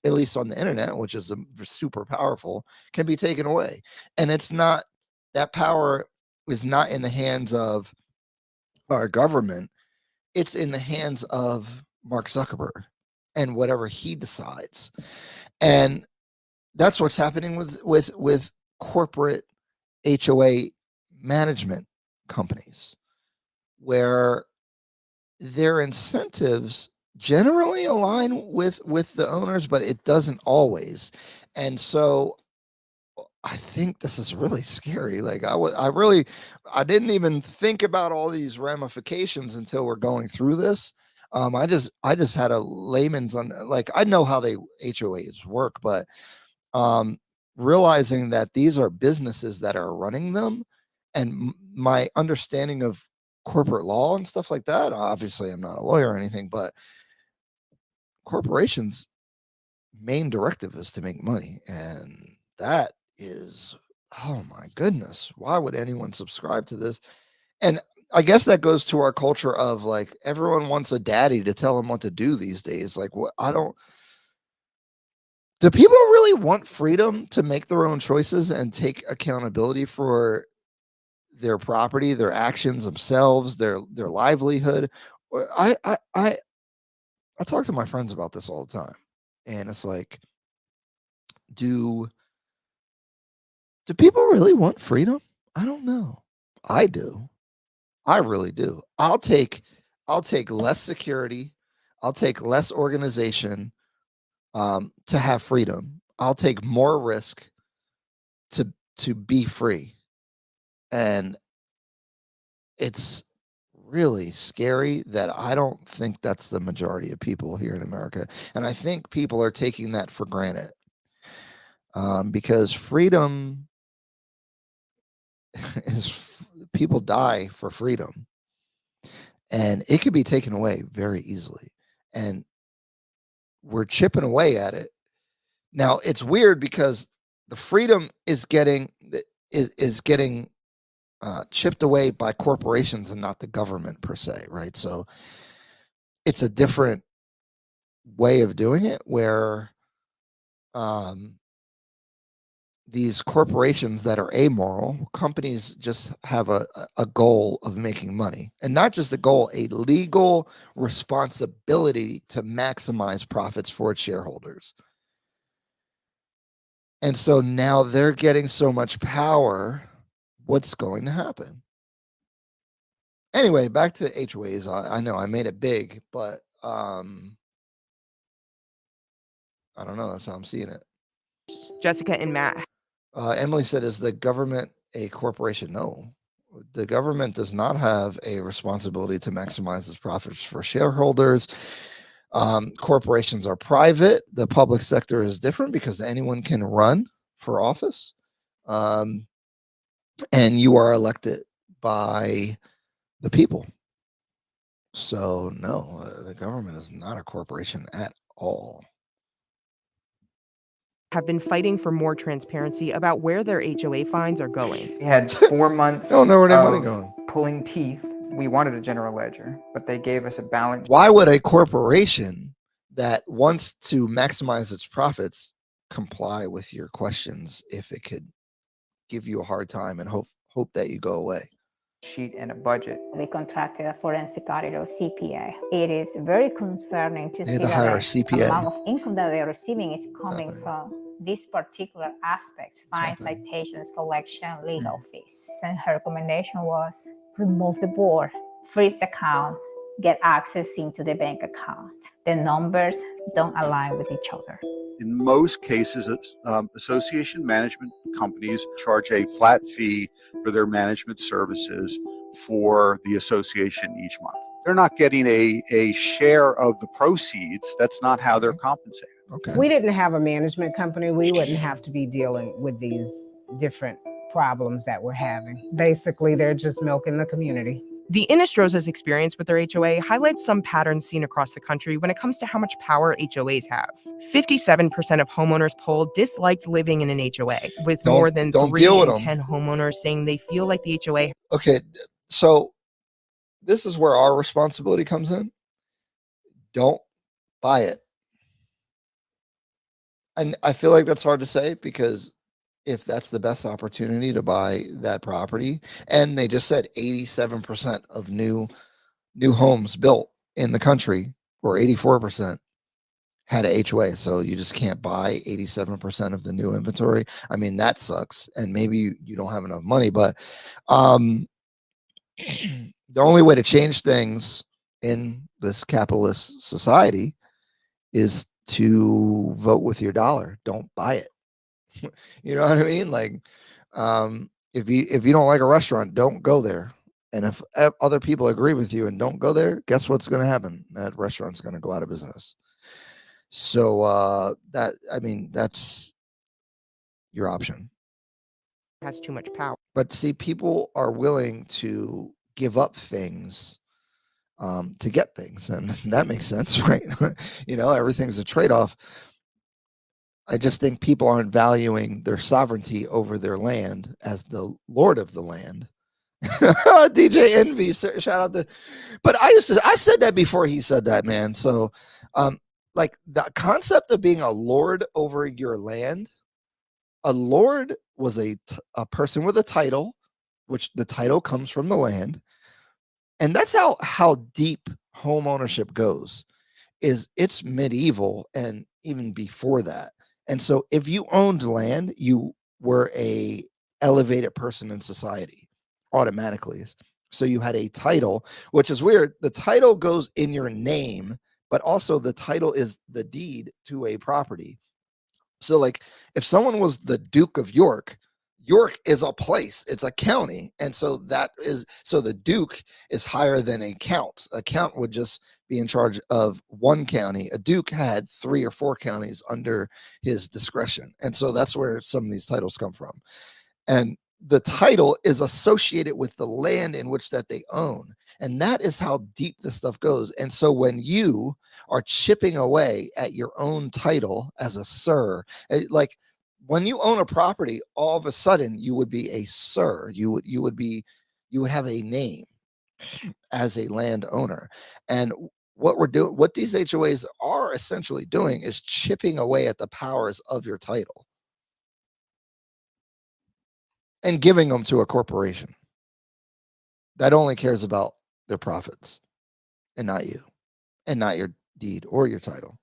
at least on the internet, which is super powerful, can be taken away. And that power is not in the hands of our government. It's in the hands of Mark Zuckerberg and whatever he decides. And that's what's happening with corporate HOA management companies, where their incentives generally align with the owners, but it doesn't always. And so I think this is really scary. Like I didn't even think about all these ramifications until we're going through this. I just had a layman's on, like, I know how they HOAs work, but realizing that these are businesses that are running them, and my understanding of corporate law and stuff like that. Obviously, I'm not a lawyer or anything, but corporations' main directive is to make money, and that is, oh my goodness, why would anyone subscribe to this? And I guess that goes to our culture of, like, everyone wants a daddy to tell them what to do these days. Like, what? Do people really want freedom to make their own choices and take accountability for their property, their actions themselves, their livelihood? I talk to my friends about this all the time, and it's like, do people really want freedom? I don't know. I do. I really do. I'll take less security. I'll take less organization to have freedom. I'll take more risk to be free. And it's really scary that I don't think that's the majority of people here in America. And I think people are taking that for granted, because freedom is, people die for freedom, and it can be taken away very easily. And we're chipping away at it. Now, it's weird because the freedom is getting chipped away by corporations and not the government per se, right? So it's a different way of doing it, where these corporations that are amoral, companies just have a goal of making money, and not just a goal, a legal responsibility to maximize profits for its shareholders. And so now they're getting so much power. What's going to happen? Anyway, back to HOAs. I know I made it big, but I don't know. That's how I'm seeing it. Jessica and Matt. Emily said, is the government a corporation? No. The government does not have a responsibility to maximize its profits for shareholders. Corporations are private. The public sector is different because anyone can run for office. And you are elected by the people. So no, the government is not a corporation at all. Have been fighting for more transparency about where their HOA fines are going. We had 4 months Don't know where their money of going. pulling teeth. We wanted a general ledger, but they gave us a balance. Why would a corporation that wants to maximize its profits comply with your questions if it could give you a hard time and hope that you go away? Sheet and a budget. We contracted a forensic auditor, CPA. It is very concerning to see to hire a that the CPA. amount of income that they're receiving is coming from these particular aspects: fines, citations, collection, legal fees. And her recommendation was remove the board, freeze the account, get access into the bank account. The numbers don't align with each other. In most cases, association management companies charge a flat fee for their management services for the association each month. They're not getting a share of the proceeds. That's not how they're compensated. Okay. If we didn't have a management company, we wouldn't have to be dealing with these different problems that we're having. Basically, they're just milking the community. The Inostroza's experience with their HOA highlights some patterns seen across the country when it comes to how much power HOAs have. 57% of homeowners polled disliked living in an HOA, with more than 3 in 10 homeowners saying they feel like the HOA. Okay, so this is where our responsibility comes in. Don't buy it. And I feel like that's hard to say, because if that's the best opportunity to buy that property, and they just said 87% of new homes built in the country, or 84%, had a HOA. So you just can't buy 87% of the new inventory. I mean, that sucks. And maybe you don't have enough money, but the only way to change things in this capitalist society is to vote with your dollar. Don't buy it. You know what I mean? Like, if you don't like a restaurant, don't go there. And if other people agree with you and don't go there, guess what's going to happen? That restaurant's going to go out of business. So that's your option. Has too much power. But see, people are willing to give up things to get things, and that makes sense, right? Everything's a trade-off. I just think people aren't valuing their sovereignty over their land as the lord of the land. DJ Envy, shout out to. But I said that before he said that, man. So, like, the concept of being a lord over your land. A lord was a person with a title, which the title comes from the land, and that's how deep home ownership goes. It's medieval and even before that. And so if you owned land, you were a elevated person in society automatically. So you had a title, which is weird. The title goes in your name, but also the title is the deed to a property. So, like, if someone was the Duke of York, York is a place, it's a county. And so the Duke is higher than a count. A count would just be in charge of one county. A Duke had 3 or 4 counties under his discretion. And so that's where some of these titles come from. And the title is associated with the land in which that they own. And that is how deep this stuff goes. And so when you are chipping away at your own title as a sir, like when you own a property, all of a sudden you would be a sir. You would have a name as a landowner. And what these HOAs are essentially doing is chipping away at the powers of your title. and giving them to a corporation that only cares about their profits and not you and not your deed or your title.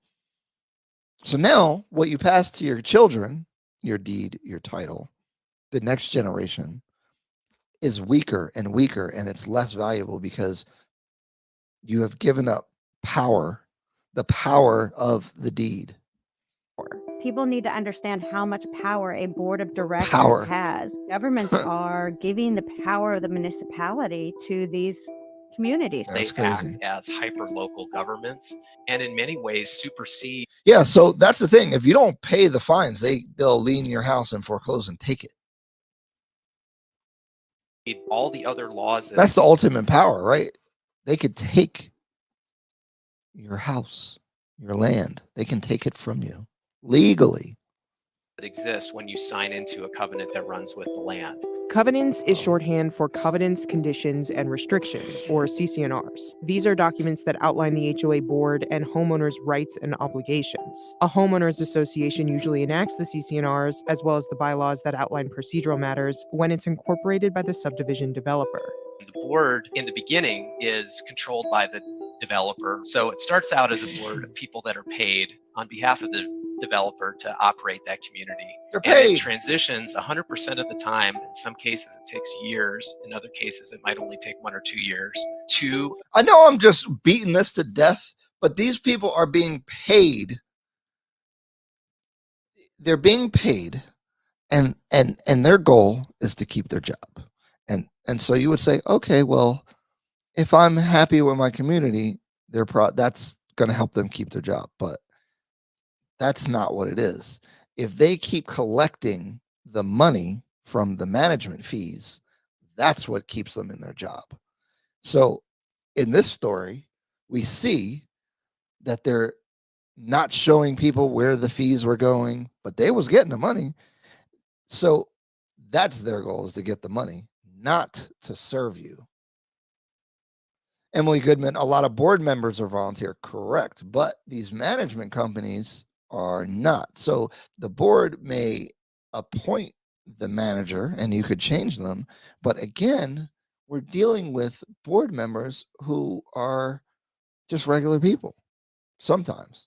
So now what you pass to your children, your deed, your title, the next generation is weaker and weaker, and it's less valuable because you have given up power, the power of the deed. People need to understand how much power a board of directors has. Governments are giving the power of the municipality to these communities. They act as hyper-local governments and in many ways supersede. Yeah, so that's the thing. If you don't pay the fines, they'll lien your house and foreclose and take it. All the other laws. That's the ultimate power, right? They could take your house, your land. They can take it from you legally. That exist when you sign into a covenant that runs with the land. Covenants is shorthand for Covenants, Conditions, and Restrictions, or CC&Rs. These are documents that outline the HOA board and homeowners' rights and obligations. A homeowners association usually enacts the CC&Rs, as well as the bylaws that outline procedural matters when it's incorporated by the subdivision developer. The board in the beginning is controlled by the developer. So it starts out as a board of people that are paid on behalf of the developer to operate that community. They're paid. And it transitions 100% of the time. In some cases, it takes years. In other cases, it might only take 1 or 2 years. I know I'm just beating this to death, but these people are being paid. They're being paid, and their goal is to keep their job. And so you would say, okay, well, if I'm happy with my community, that's going to help them keep their job. But that's not what it is. If they keep collecting the money from the management fees, that's what keeps them in their job. So in this story, we see that they're not showing people where the fees were going, but they was getting the money. So that's their goal, is to get the money, not to serve you. Emily Goodman, a lot of board members are volunteer, correct, but these management companies are not. So the board may appoint the manager and you could change them, but again, we're dealing with board members who are just regular people sometimes.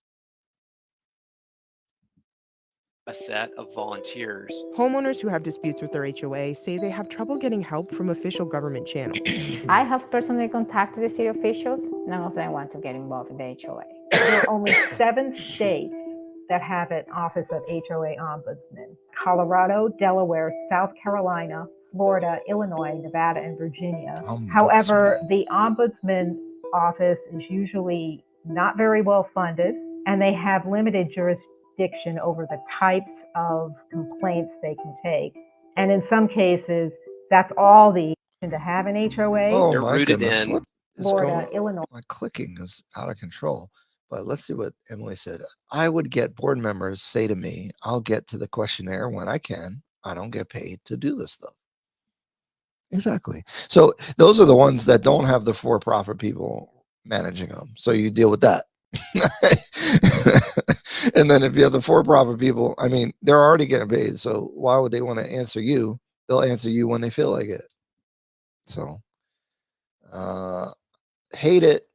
A set of volunteers. Homeowners who have disputes with their HOA say they have trouble getting help from official government channels. I have personally contacted the city officials. None of them want to get involved in the HOA. There are only 7 states that have an Office of HOA Ombudsman: Colorado, Delaware, South Carolina, Florida, Illinois, Nevada, and Virginia. However, the Ombudsman office is usually not very well funded, and they have limited jurisdiction over the types of complaints they can take. And in some cases, that's all the to have an HOA. Oh, They're my rooted goodness. in What is Florida, going Illinois. My clicking is out of control. But let's see what Emily said. I would get board members say to me, I'll get to the questionnaire when I can. I don't get paid to do this stuff. Exactly. So those are the ones that don't have the for-profit people managing them. So you deal with that. And then if you have the for-profit people, I mean, they're already getting paid. So why would they want to answer you? They'll answer you when they feel like it. So hate it.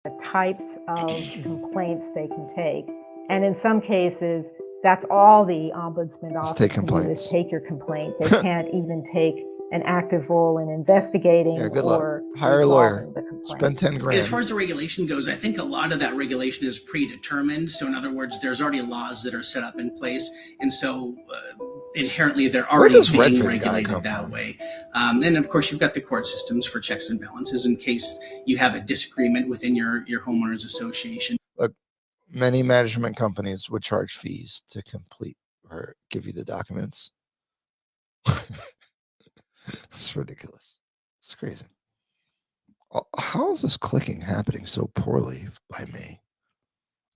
The types of complaints they can take. And in some cases, that's all the Ombudsman office take can do complaints. is take your complaint. They can't even take an active role in investigating Good luck. or Hire a lawyer. resolving the complaint. Spend 10 grand. As far as the regulation goes, I think a lot of that regulation is predetermined. So in other words, there's already laws that are set up in place. And so inherently, they're already does being Redfin guy regulated come that from? way. And of course, you've got the court systems for checks and balances in case you have a disagreement within your homeowners association. Look, many management companies would charge fees to complete or give you the documents. It's ridiculous. It's crazy. How is this clicking happening so poorly by me?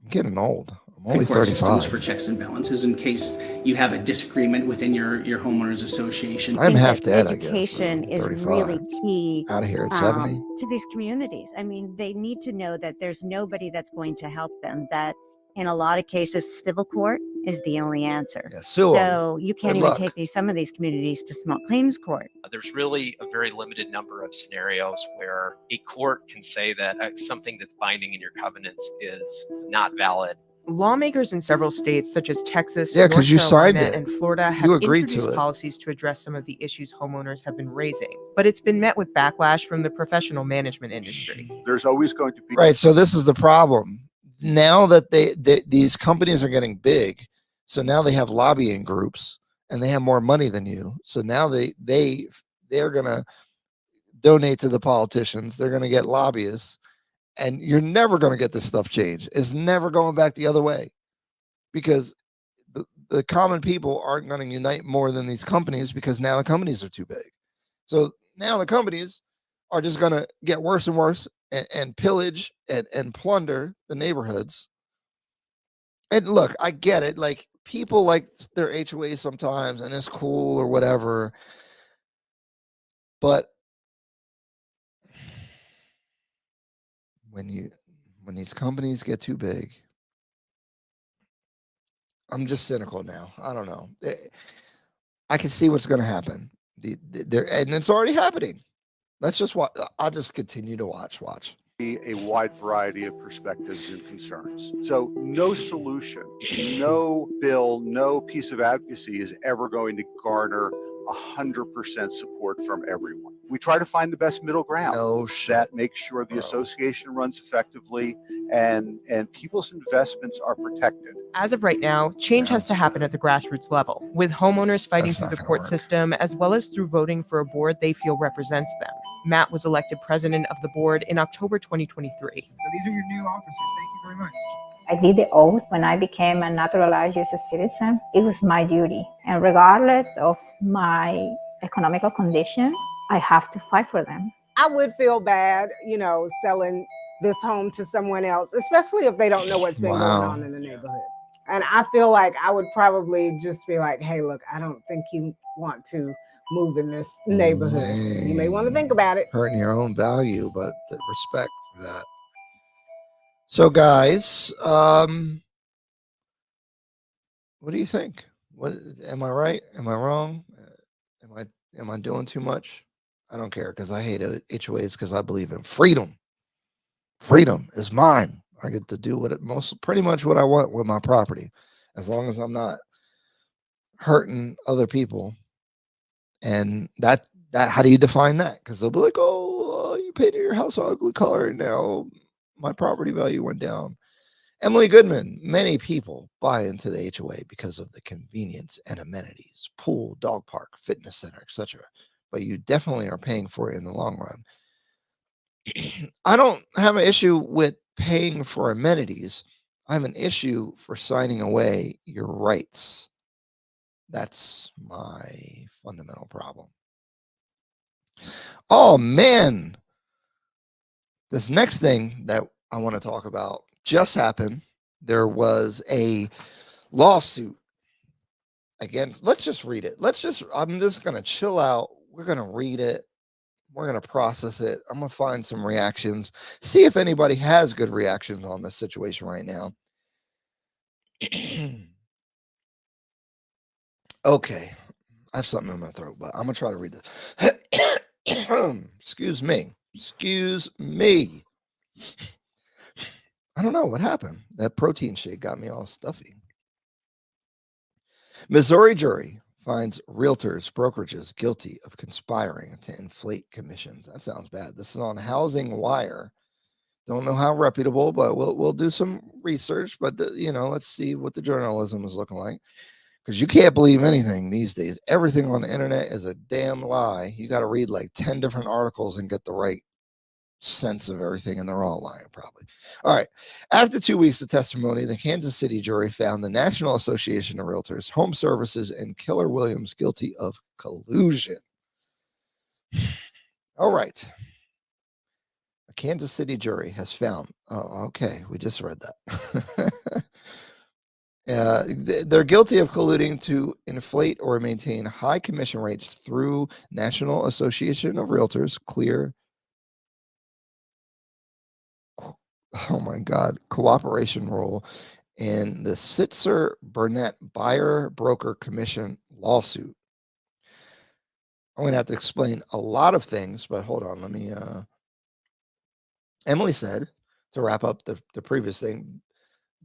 I'm getting old. I'm only Court systems 35. for checks and balances in case you have a disagreement within your homeowners association. I'm half dead, I guess. Education is 35. really key Out of here at 70. to these communities. I mean, they need to know that there's nobody that's going to help them, that In a lot of cases, civil court is the only answer. Yeah, sue 'em. So you can't Good even luck. take some of these communities to small claims court. There's really a very limited number of scenarios where a court can say that something that's binding in your covenants is not valid. Lawmakers in several states, such as Texas, Yeah, North because you signed Carolina, it. and Florida, have You agreed to introduced it. policies to address some of the issues homeowners have been raising. But it's been met with backlash from the professional management industry. There's always going to be Right. So this is the problem. Now that these companies are getting big, so now they have lobbying groups and they have more money than you. So now they're gonna donate to the politicians. They're gonna get lobbyists, and you're never gonna get this stuff changed. It's never going back the other way, because the common people aren't going to unite more than these companies, because now the companies are too big. So now the companies are just going to get worse and worse and pillage and plunder the neighborhoods. And look, I get it. Like, people like their HOA sometimes, and it's cool or whatever. But when these companies get too big, I'm just cynical now. I don't know. I can see what's going to happen. And it's already happening. Let's just watch. I'll just continue to watch. a wide variety of perspectives and concerns. So no solution, no bill, no piece of advocacy is ever going to garner 100% support from everyone. We try to find the best middle ground that makes sure the association runs effectively and people's investments are protected. As of right now, change has to happen at the grassroots level, with homeowners fighting through the court system, as well as through voting for a board they feel represents them. Matt was elected president of the board in October 2023. So these are your new officers. Thank you very much. I did the oath when I became a naturalized U.S. citizen. It was my duty. And regardless of my economical condition, I have to fight for them. I would feel bad, selling this home to someone else, especially if they don't know what's been going on in the neighborhood. And I feel like I would probably just be like, hey, look, I don't think you want to move in this neighborhood. Dang. You may want to think about it. Hurting your own value, but the respect for that. So, guys, what do you think? What am I right? Am I wrong? Am I doing too much? I don't care, because I hate HOAs, because I believe in freedom. Freedom is mine. I get to do pretty much what I want with my property, as long as I'm not hurting other people. And that how do you define that? Because they'll be like, oh, you painted your house an ugly color, and now my property value went down. Emily Goodman, many people buy into the HOA because of the convenience and amenities, pool, dog park, fitness center, etc. But you definitely are paying for it in the long run. I don't have an issue with paying for amenities. I have an issue for signing away your rights. That's my fundamental problem. Oh, man. This next thing that I want to talk about just happened. There was a lawsuit against, let's just read it. I'm just going to chill out. We're going to read it. We're going to process it. I'm going to find some reactions, see if anybody has good reactions on this situation right now. Okay. I have something in my throat, but I'm going to try to read this. Excuse me. I don't know what happened. That protein shake got me all stuffy. Missouri jury finds realtors, brokerages guilty of conspiring to inflate commissions. That sounds bad. This is on Housing Wire. Don't know how reputable, but we'll do some research. But let's see what the journalism is looking like, because you can't believe anything these days. Everything on the internet is a damn lie. You got to read like 10 different articles and get the right sense of everything, and they're all lying probably. All right. After 2 weeks of testimony, the Kansas City jury found the National Association of Realtors, Home Services, and Keller Williams guilty of collusion. All right. A Kansas City jury has found. Oh, okay. We just read that. They're guilty of colluding to inflate or maintain high commission rates through National Association of Realtors, cooperation rule in the Sitzer Burnett Buyer Broker Commission lawsuit. I'm going to have to explain a lot of things, but hold on. Let me. Emily said, to wrap up the previous thing,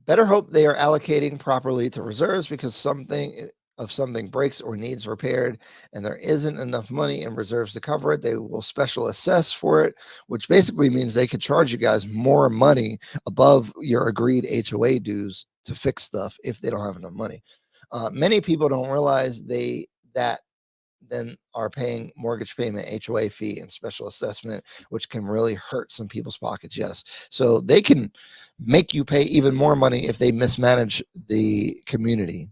better hope they are allocating properly to reserves, because something breaks or needs repaired and there isn't enough money in reserves to cover it, they will special assess for it, which basically means they could charge you guys more money above your agreed HOA dues to fix stuff if they don't have enough money. Many people don't realize that then are paying mortgage payment, HOA fee, and special assessment, which can really hurt some people's pockets. Yes. So they can make you pay even more money if they mismanage the community.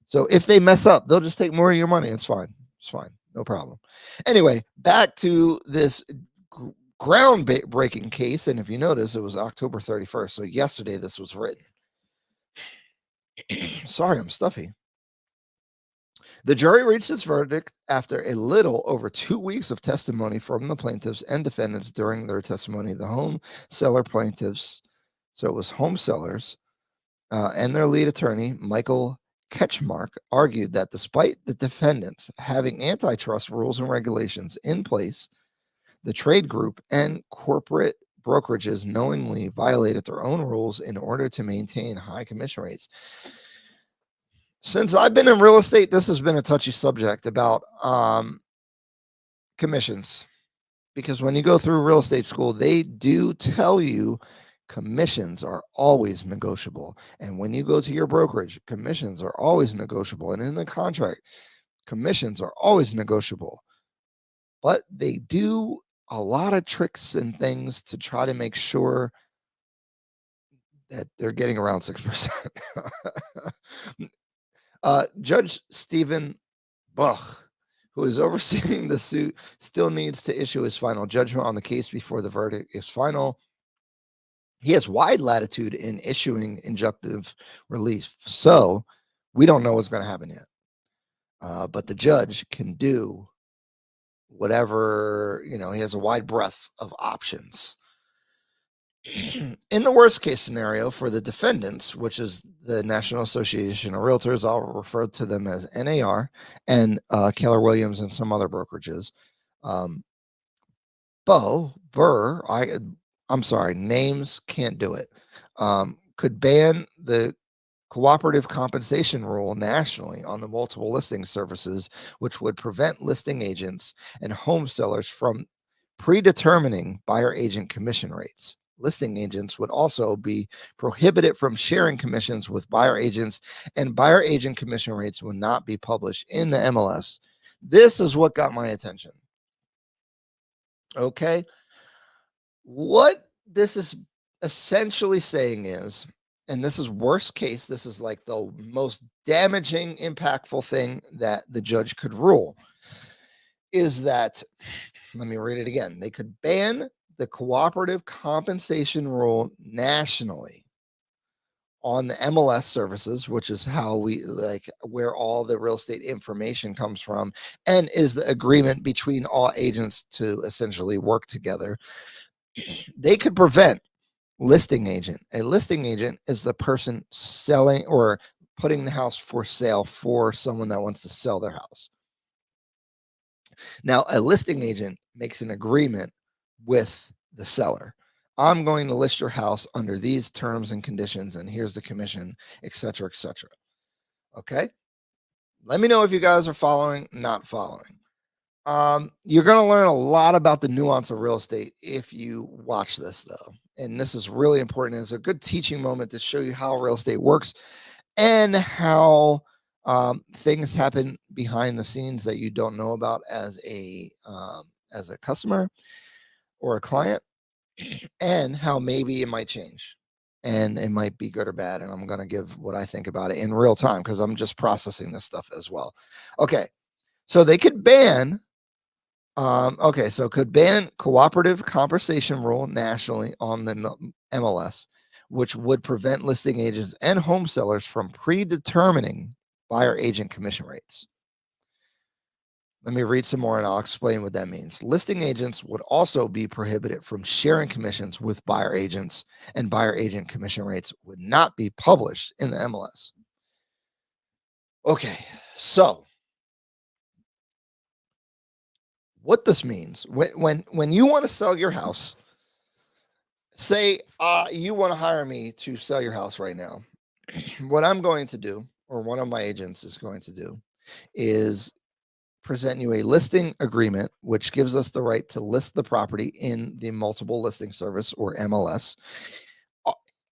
So if they mess up, they'll just take more of your money. It's fine. It's fine. No problem. Anyway, back to this groundbreaking case. And if you notice, it was October 31st. So yesterday this was written. Sorry, I'm stuffy. The jury reached its verdict after a little over 2 weeks of testimony from the plaintiffs and defendants. During their testimony, the home seller plaintiffs, so it was home sellers, and their lead attorney, Michael Ketchmark, argued that despite the defendants having antitrust rules and regulations in place, the trade group and corporate brokerages knowingly violated their own rules in order to maintain high commission rates. Since I've been in real estate, this has been a touchy subject about commissions, because when you go through real estate school, they do tell you commissions are always negotiable. And when you go to your brokerage, commissions are always negotiable. And in the contract, commissions are always negotiable. But they do a lot of tricks and things to try to make sure that they're getting around 6%. Judge Stephen Buch, who is overseeing the suit, still needs to issue his final judgment on the case before the verdict is final. He has wide latitude in issuing injunctive relief, so we don't know what's going to happen yet. But the judge can do whatever, he has a wide breadth of options. In the worst case scenario for the defendants, which is the National Association of Realtors, I'll refer to them as NAR, and Keller Williams and some other brokerages, I'm sorry, names can't do it, could ban the cooperative compensation rule nationally on the multiple listing services, which would prevent listing agents and home sellers from predetermining buyer agent commission rates. Listing agents would also be prohibited from sharing commissions with buyer agents, and buyer agent commission rates would not be published in the MLS. This is what got my attention. Okay. What this is essentially saying is, and this is worst case, this is like the most damaging, impactful thing that the judge could rule, is that, let me read it again. They could ban the cooperative compensation rule nationally on the MLS services, which is how we where all the real estate information comes from, and is the agreement between all agents to essentially work together. They could prevent listing agent. A listing agent is the person selling or putting the house for sale for someone that wants to sell their house. Now, a listing agent makes an agreement with the seller. I'm going to list your house under these terms and conditions, and here's the commission, etc., etc. Okay? Let me know if you guys are following, not following. You're going to learn a lot about the nuance of real estate if you watch this, though. And this is really important. It's a good teaching moment to show you how real estate works and how things happen behind the scenes that you don't know about as a customer or a client, and how maybe it might change and it might be good or bad. And I'm going to give what I think about it in real time because I'm just processing this stuff as well. Okay. So they could ban could ban cooperative compensation rule nationally on the MLS, which would prevent listing agents and home sellers from predetermining buyer agent commission rates. Let me read some more and I'll explain what that means. Listing agents would also be prohibited from sharing commissions with buyer agents, and buyer agent commission rates would not be published in the MLS. Okay, so what this means, when you want to sell your house, say you want to hire me to sell your house right now. What I'm going to do, or one of my agents is going to do, is present you a listing agreement, which gives us the right to list the property in the multiple listing service, or MLS.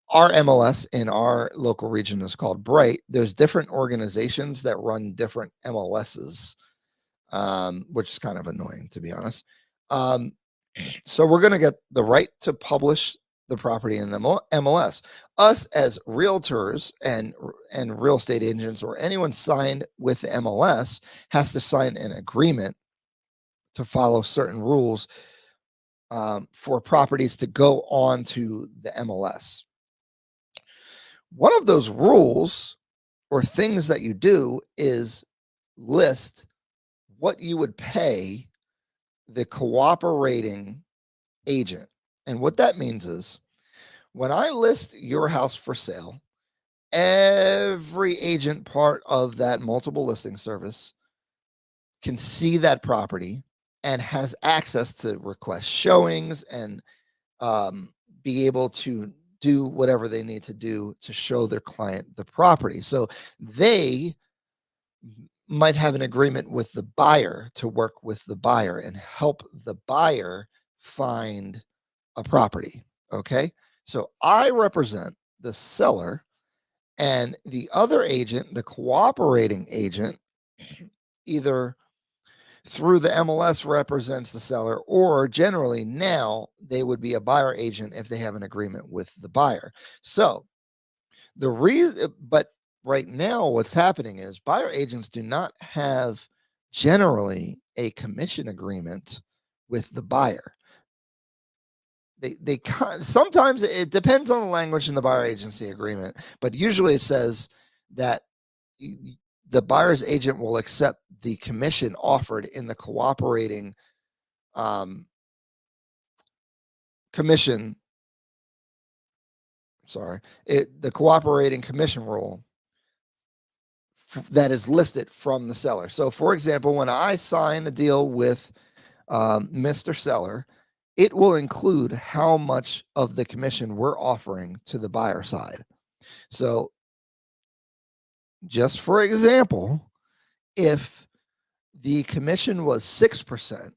Our MLS in our local region is called Bright. There's different organizations that run different MLSs, which is kind of annoying, to be honest. So we're going to get the right to publish the property in the MLS. Us as realtors and real estate agents, or anyone signed with the MLS, has to sign an agreement to follow certain rules for properties to go on to the MLS. One of those rules or things that you do is list what you would pay the cooperating agent. And what that means is, when I list your house for sale, every agent part of that multiple listing service can see that property and has access to request showings and be able to do whatever they need to do to show their client the property. So they might have an agreement with the buyer to work with the buyer and help the buyer find a property. Okay. So I represent the seller, and the other agent, the cooperating agent, either through the MLS represents the seller, or generally now they would be a buyer agent if they have an agreement with the buyer. So the reason, but right now what's happening is buyer agents do not have generally a commission agreement with the buyer. They sometimes it depends on the language in the buyer agency agreement, but usually it says that the buyer's agent will accept the commission offered in the cooperating commission. The cooperating commission rule that is listed from the seller. So, for example, when I sign a deal with Mr. Seller, it will include how much of the commission we're offering to the buyer side. So, just for example, if the commission was 6%,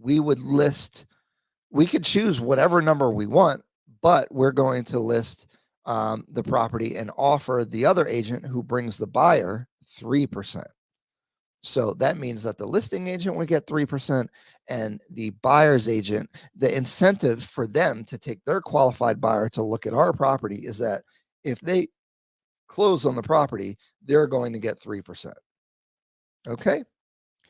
we could choose whatever number we want, but we're going to list the property and offer the other agent who brings the buyer 3%. So that means that the listing agent would get 3%, and the buyer's agent, the incentive for them to take their qualified buyer to look at our property is that if they close on the property, they're going to get 3%. Okay.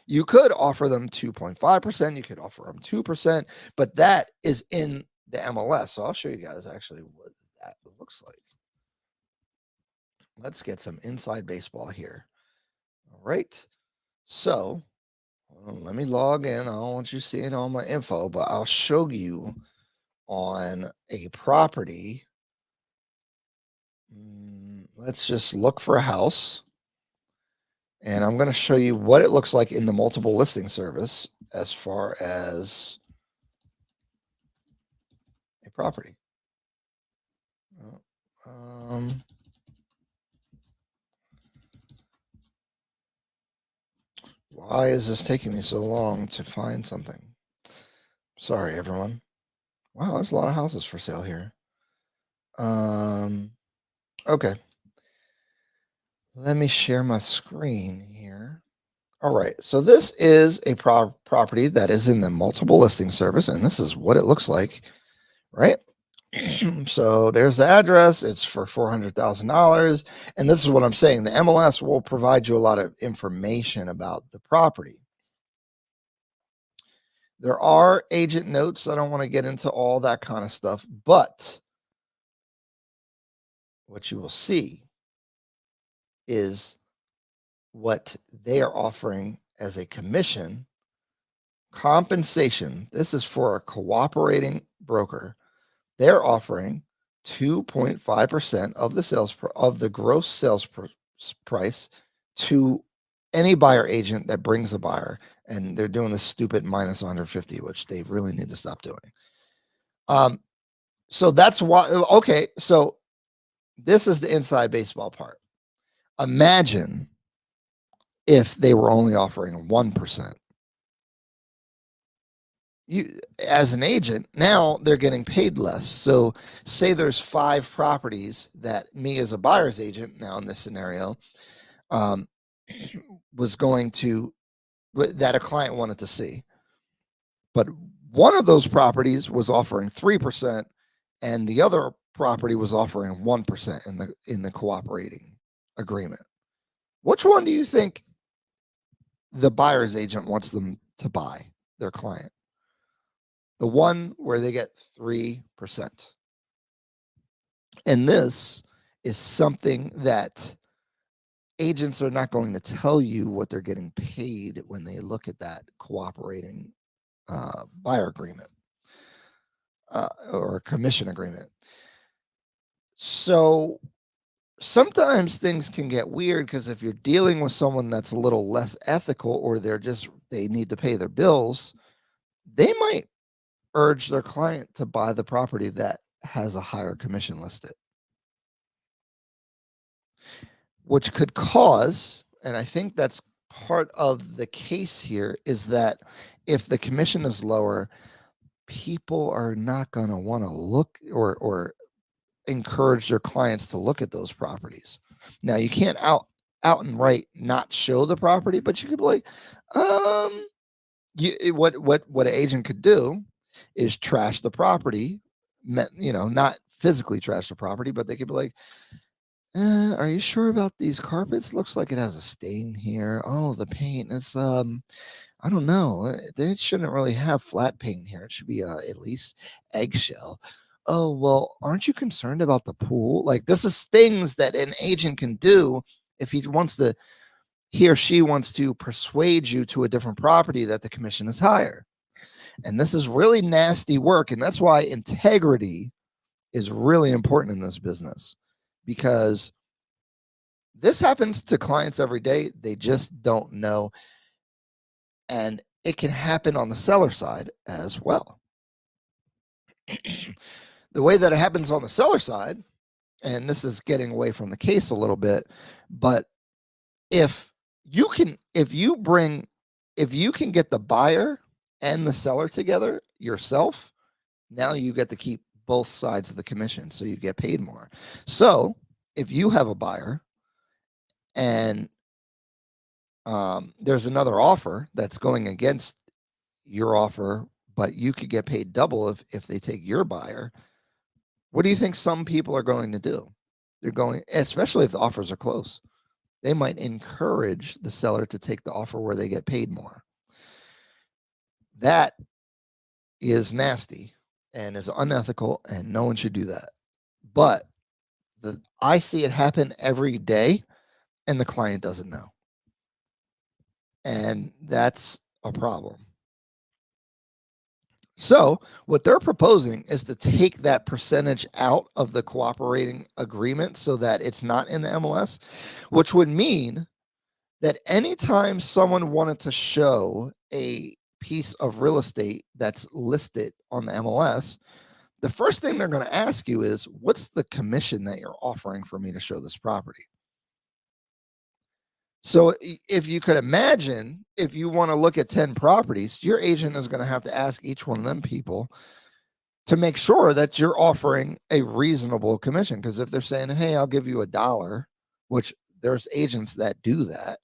You could offer them 2.5%. You could offer them 2%, but that is in the MLS. So I'll show you guys actually what that looks like. Let's get some inside baseball here. All right. So let me log in. I don't want you seeing all my info, but I'll show you on a property. Let's just look for a house. And I'm going to show you what it looks like in the multiple listing service as far as a property. Why is this taking me so long to find something? Sorry, everyone. Wow, there's a lot of houses for sale here. Okay. Let me share my screen here. All right. So this is a property that is in the multiple listing service, and this is what it looks like, right? So there's the address. It's for $400,000. And this is what I'm saying. The MLS will provide you a lot of information about the property. There are agent notes. I don't want to get into all that kind of stuff, but what you will see is what they are offering as a commission compensation. This is for a cooperating broker. They're offering 2.5% of the gross sales price to any buyer agent that brings a buyer, and they're doing this stupid minus 150, which they really need to stop doing. So that's why. Okay, so this is the inside baseball part. Imagine if they were only offering 1%. You, as an agent, now they're getting paid less. So say there's 5 properties that me as a buyer's agent, now in this scenario, was going to, that a client wanted to see. But one of those properties was offering 3%, and the other property was offering 1% in the cooperating agreement. Which one do you think the buyer's agent wants them to buy, their client? The one where they get 3%. And this is something that agents are not going to tell you what they're getting paid when they look at that cooperating buyer agreement or commission agreement. So sometimes things can get weird, because if you're dealing with someone that's a little less ethical, or they need to pay their bills, they might urge their client to buy the property that has a higher commission listed, which could cause, and I think that's part of the case here, is that if the commission is lower, people are not going to want to look or encourage their clients to look at those properties. Now, you can't out and right not show the property, but you could be like, what an agent could do is trash the property, not physically trash the property, but they could be like, are you sure about these carpets? Looks like it has a stain here. Oh, the paint is, I don't know. They shouldn't really have flat paint here. It should be at least eggshell. Oh, well, aren't you concerned about the pool? Like, this is things that an agent can do if he or she wants to persuade you to a different property that the commission is higher. And this is really nasty work. And that's why integrity is really important in this business, because this happens to clients every day. They just don't know. And it can happen on the seller side as well. The way that it happens on the seller side, and this is getting away from the case a little bit, but if you can get the buyer and the seller together yourself, now you get to keep both sides of the commission, so you get paid more. So if you have a buyer and there's another offer that's going against your offer, but you could get paid double if they take your buyer, what do you think some people are going to do? They're going, especially if the offers are close, they might encourage the seller to take the offer where they get paid more. That is nasty and is unethical, and no one should do that. But I see it happen every day, and the client doesn't know. And that's a problem. So what they're proposing is to take that percentage out of the cooperating agreement so that it's not in the MLS, which would mean that anytime someone wanted to show a piece of real estate that's listed on the MLS, the first thing they're going to ask you is, what's the commission that you're offering for me to show this property? So if you could imagine, if you want to look at 10 properties, your agent is going to have to ask each one of them people to make sure that you're offering a reasonable commission. Because if they're saying, hey, I'll give you $1, which there's agents that do that,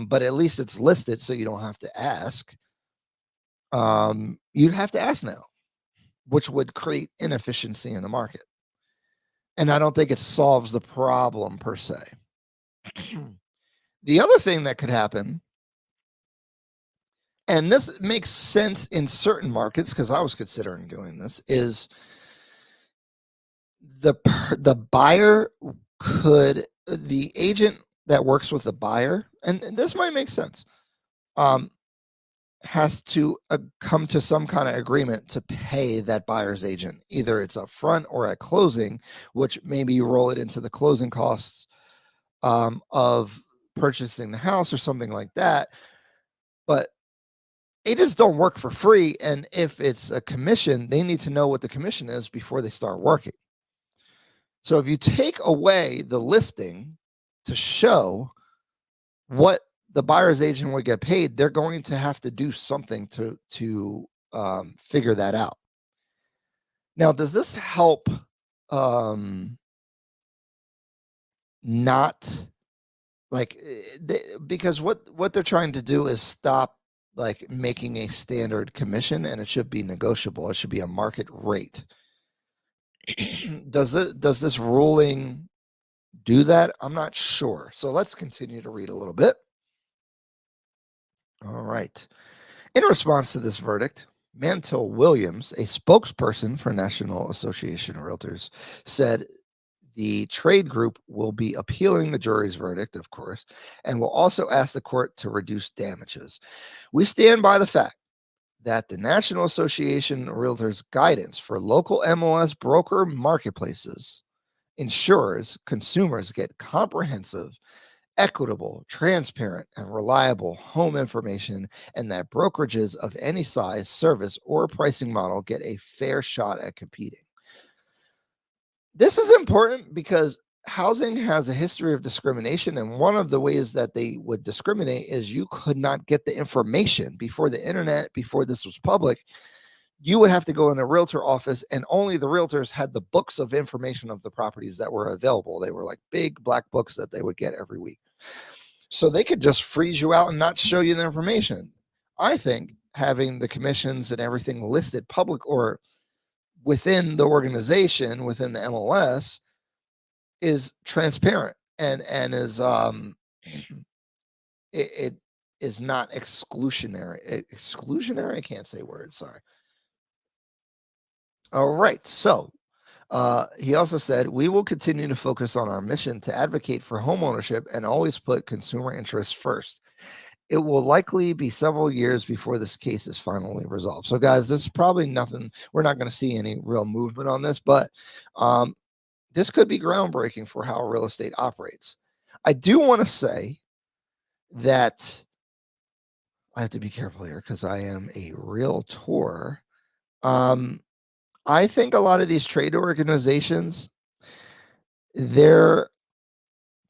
but at least it's listed so you don't have to ask. You'd have to ask now, which would create inefficiency in the market. And I don't think it solves the problem per se. The other thing that could happen, and this makes sense in certain markets because I was considering doing this, is the agent that works with the buyer, and this might make sense, has to come to some kind of agreement to pay that buyer's agent. Either it's up front or at closing, which maybe you roll it into the closing costs of purchasing the house or something like that. But agents don't work for free. And if it's a commission, they need to know what the commission is before they start working. So if you take away the listing to show what the buyer's agent would get paid, they're going to have to do something to figure that out. Now, does this help not like because what they're trying to do is stop like making a standard commission, and it should be negotiable. It should be a market rate. Does this ruling do that? I'm not sure. So let's continue to read a little bit. All right. In response to this verdict, Mantle Williams, a spokesperson for National Association of Realtors, said the trade group will be appealing the jury's verdict, of course, and will also ask the court to reduce damages. We stand by the fact that the National Association of Realtors guidance for local MLS broker marketplaces ensures consumers get comprehensive, equitable, transparent, and reliable home information, and that brokerages of any size, service, or pricing model get a fair shot at competing. This is important because housing has a history of discrimination, and one of the ways that they would discriminate is you could not get the information before the internet, before this was public. You would have to go in a realtor office, and only the realtors had the books of information of the properties that were available. They were like big black books that they would get every week. So they could just freeze you out and not show you the information. I think having the commissions and everything listed public or within the organization, within the MLS, is transparent and is it is not exclusionary. Exclusionary? I can't say words, sorry. All right. So he also said, we will continue to focus on our mission to advocate for homeownership and always put consumer interests first. It will likely be several years before this case is finally resolved. So guys, this is probably nothing. We're not going to see any real movement on this, but this could be groundbreaking for how real estate operates. I do want to say that I have to be careful here because I am a realtor. I think a lot of these trade organizations, their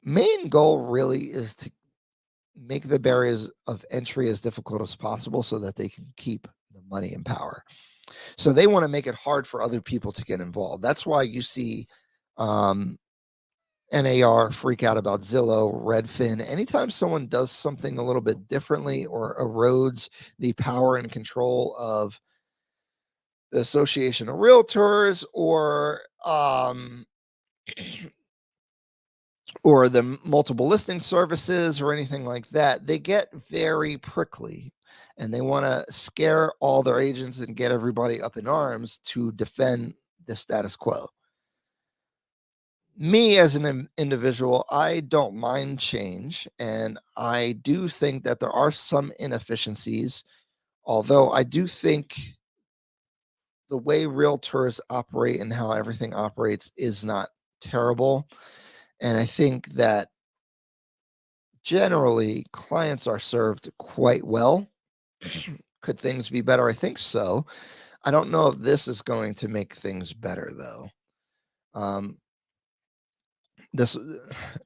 main goal really is to make the barriers of entry as difficult as possible so that they can keep the money in power. So they want to make it hard for other people to get involved. That's why you see NAR freak out about Zillow, Redfin. Anytime someone does something a little bit differently or erodes the power and control of the Association of Realtors or the multiple listing services or anything like that, they get very prickly and they want to scare all their agents and get everybody up in arms to defend the status quo. Me as an individual, I don't mind change, and I do think that there are some inefficiencies, although I do think the way realtors operate and how everything operates is not terrible. And I think that generally clients are served quite well. Could things be better? I think so. I don't know if this is going to make things better, though.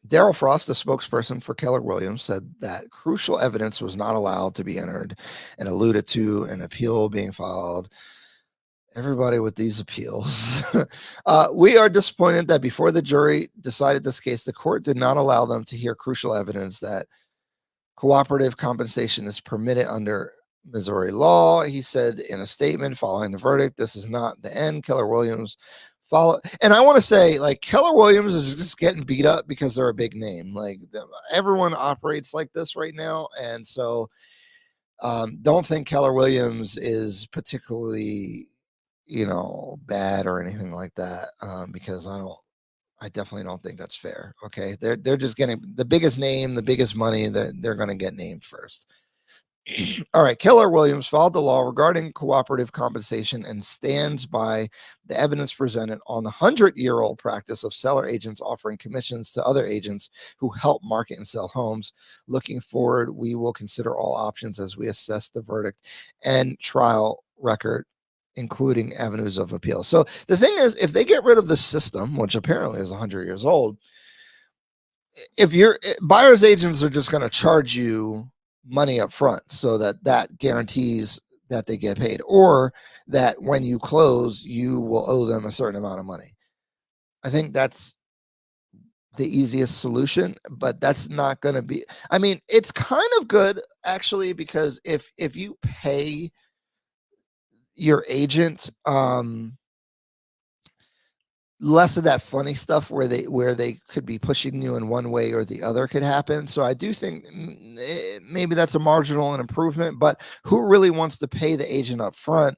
Daryl Frost, the spokesperson for Keller Williams, said that crucial evidence was not allowed to be entered and alluded to an appeal being filed. Everybody with these appeals. We are disappointed that before the jury decided this case, the court did not allow them to hear crucial evidence that cooperative compensation is permitted under Missouri law. He said in a statement following the verdict, this is not the end. Keller Williams and I want to say, like, Keller Williams is just getting beat up because they're a big name. Like, everyone operates like this right now. And so don't think Keller Williams is particularly, bad or anything like that, because I definitely don't think that's fair. Okay. They're just getting the biggest name, the biggest money, they're going to get named first. All right. Keller Williams filed the law regarding cooperative compensation and stands by the evidence presented on the 100-year-old practice of seller agents offering commissions to other agents who help market and sell homes. Looking forward, we will consider all options as we assess the verdict and trial record, including avenues of appeal. So the thing is, if they get rid of the system, which apparently is 100 years old, if your buyer's agents are just going to charge you money up front so that guarantees that they get paid, or that when you close, you will owe them a certain amount of money. I think that's the easiest solution, but that's not going to be, I mean, it's kind of good actually, because if you pay your agent, less of that funny stuff where they could be pushing you in one way or the other could happen. So I do think maybe that's a marginal improvement, but who really wants to pay the agent up front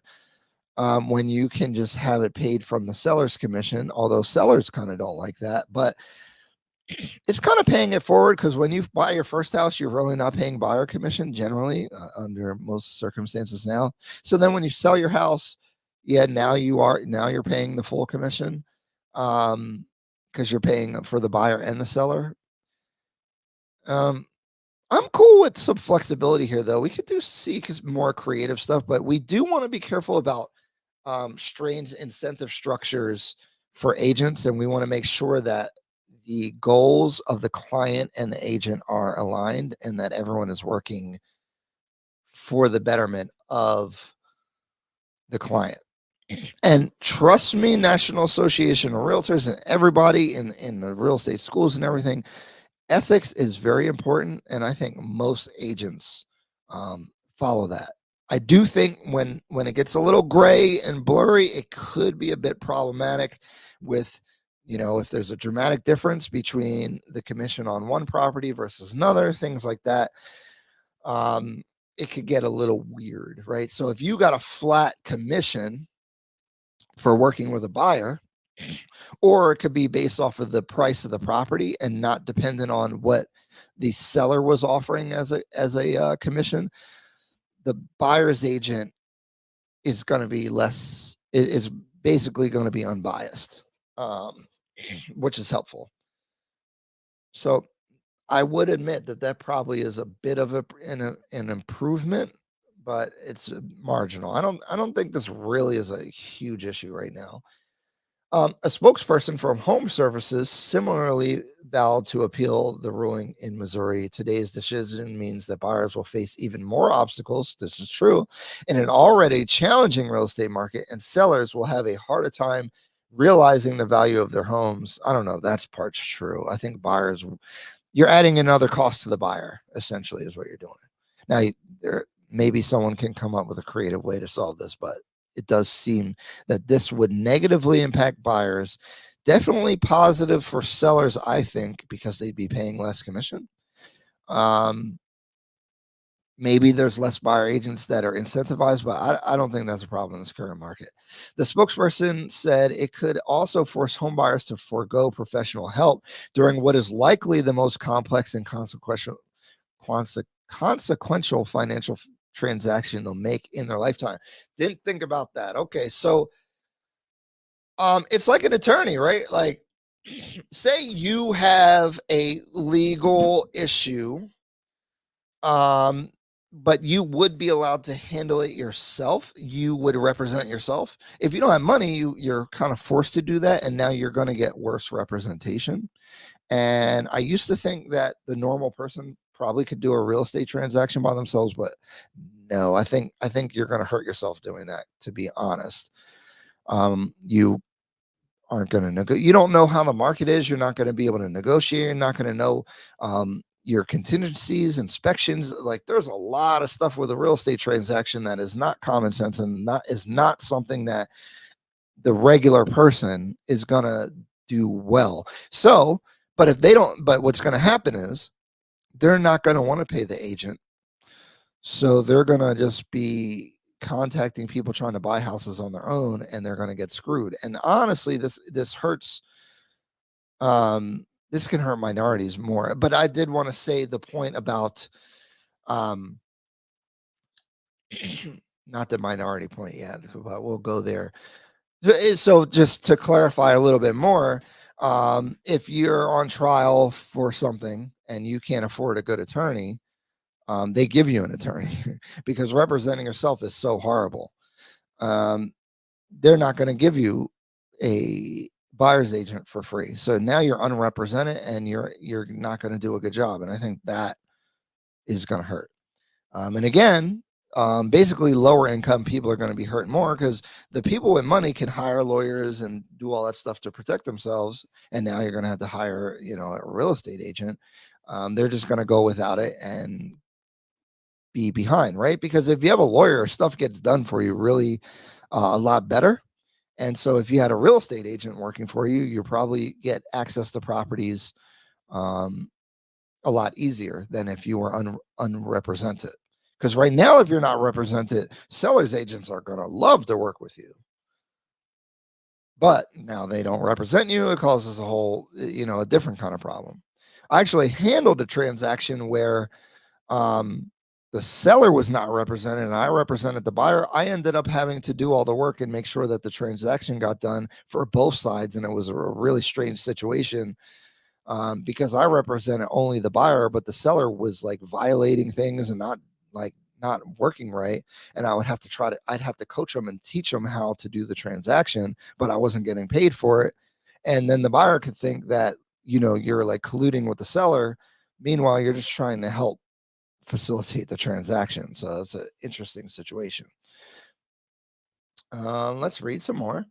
when you can just have it paid from the seller's commission? Although sellers kind of don't like that, but it's kind of paying it forward, because when you buy your first house, you're really not paying buyer commission generally under most circumstances now. So then when you sell your house, now you're paying the full commission, because you're paying for the buyer and the seller. I'm cool with some flexibility here, though. We could seek more creative stuff, but we do want to be careful about strange incentive structures for agents, and we want to make sure that the goals of the client and the agent are aligned, and that everyone is working for the betterment of the client. And trust me, National Association of Realtors and everybody in the real estate schools and everything, ethics is very important, and I think most agents follow that. I do think when it gets a little gray and blurry, it could be a bit problematic with, if there's a dramatic difference between the commission on one property versus another, things like that. It could get a little weird, right? So if you got a flat commission for working with a buyer, or it could be based off of the price of the property and not dependent on what the seller was offering as a commission, the buyer's agent is going to be is basically going to be unbiased, which is helpful. So I would admit that probably is a bit of an improvement, but it's marginal. I don't think this really is a huge issue right now. A spokesperson from Home Services similarly vowed to appeal the ruling in Missouri. Today's decision means that buyers will face even more obstacles. This is true in an already challenging real estate market, and sellers will have a harder time realizing the value of their homes. I don't know. That part's true. I think you're adding another cost to the buyer, essentially, is what you're doing. Now, maybe someone can come up with a creative way to solve this, but it does seem that this would negatively impact buyers. Definitely positive for sellers, I think, because they'd be paying less commission. Maybe there's less buyer agents that are incentivized, but I don't think that's a problem in this current market. The spokesperson said it could also force home buyers to forego professional help during what is likely the most complex and consequential financial transaction they'll make in their lifetime. Didn't think about that. Okay, so it's like an attorney, right? Like, say you have a legal issue, but you would be allowed to handle it yourself. You would represent yourself. If you don't have money, you're kind of forced to do that, and now you're going to get worse representation. And I used to think that the normal person probably could do a real estate transaction by themselves, but no, I think you're going to hurt yourself doing that, to be honest. You aren't going to negotiate. You don't know how the market is. You're not going to be able to negotiate. You're not going to know your contingencies, inspections. Like, there's a lot of stuff with a real estate transaction that is not common sense and is not something that the regular person is going to do well. So, but what's going to happen is they're not going to want to pay the agent. So they're going to just be contacting people trying to buy houses on their own, and they're going to get screwed. And honestly, this hurts. This can hurt minorities more. But I did want to say the point about not the minority point yet, but we'll go there. So just to clarify a little bit more, if you're on trial for something and you can't afford a good attorney, they give you an attorney because representing yourself is so horrible. They're not going to give you a buyer's agent for free. So now you're unrepresented and you're not going to do a good job. And I think that is going to hurt. And again, basically lower income people are going to be hurt more because the people with money can hire lawyers and do all that stuff to protect themselves. And now you're going to have to hire, a real estate agent. They're just going to go without it and be behind, right? Because if you have a lawyer, stuff gets done for you really a lot better. And so if you had a real estate agent working for you, you probably get access to properties a lot easier than if you were unrepresented. Because right now, if you're not represented, sellers agents are going to love to work with you. But now they don't represent you. It causes a whole, a different kind of problem. I actually handled a transaction where the seller was not represented and I represented the buyer. I ended up having to do all the work and make sure that the transaction got done for both sides. And it was a really strange situation because I represented only the buyer, but the seller was like violating things and not working right. And I'd have to coach them and teach them how to do the transaction, but I wasn't getting paid for it. And then the buyer could think that, you're like colluding with the seller. Meanwhile, you're just trying to help facilitate the transaction. So that's an interesting situation. Let's read some more.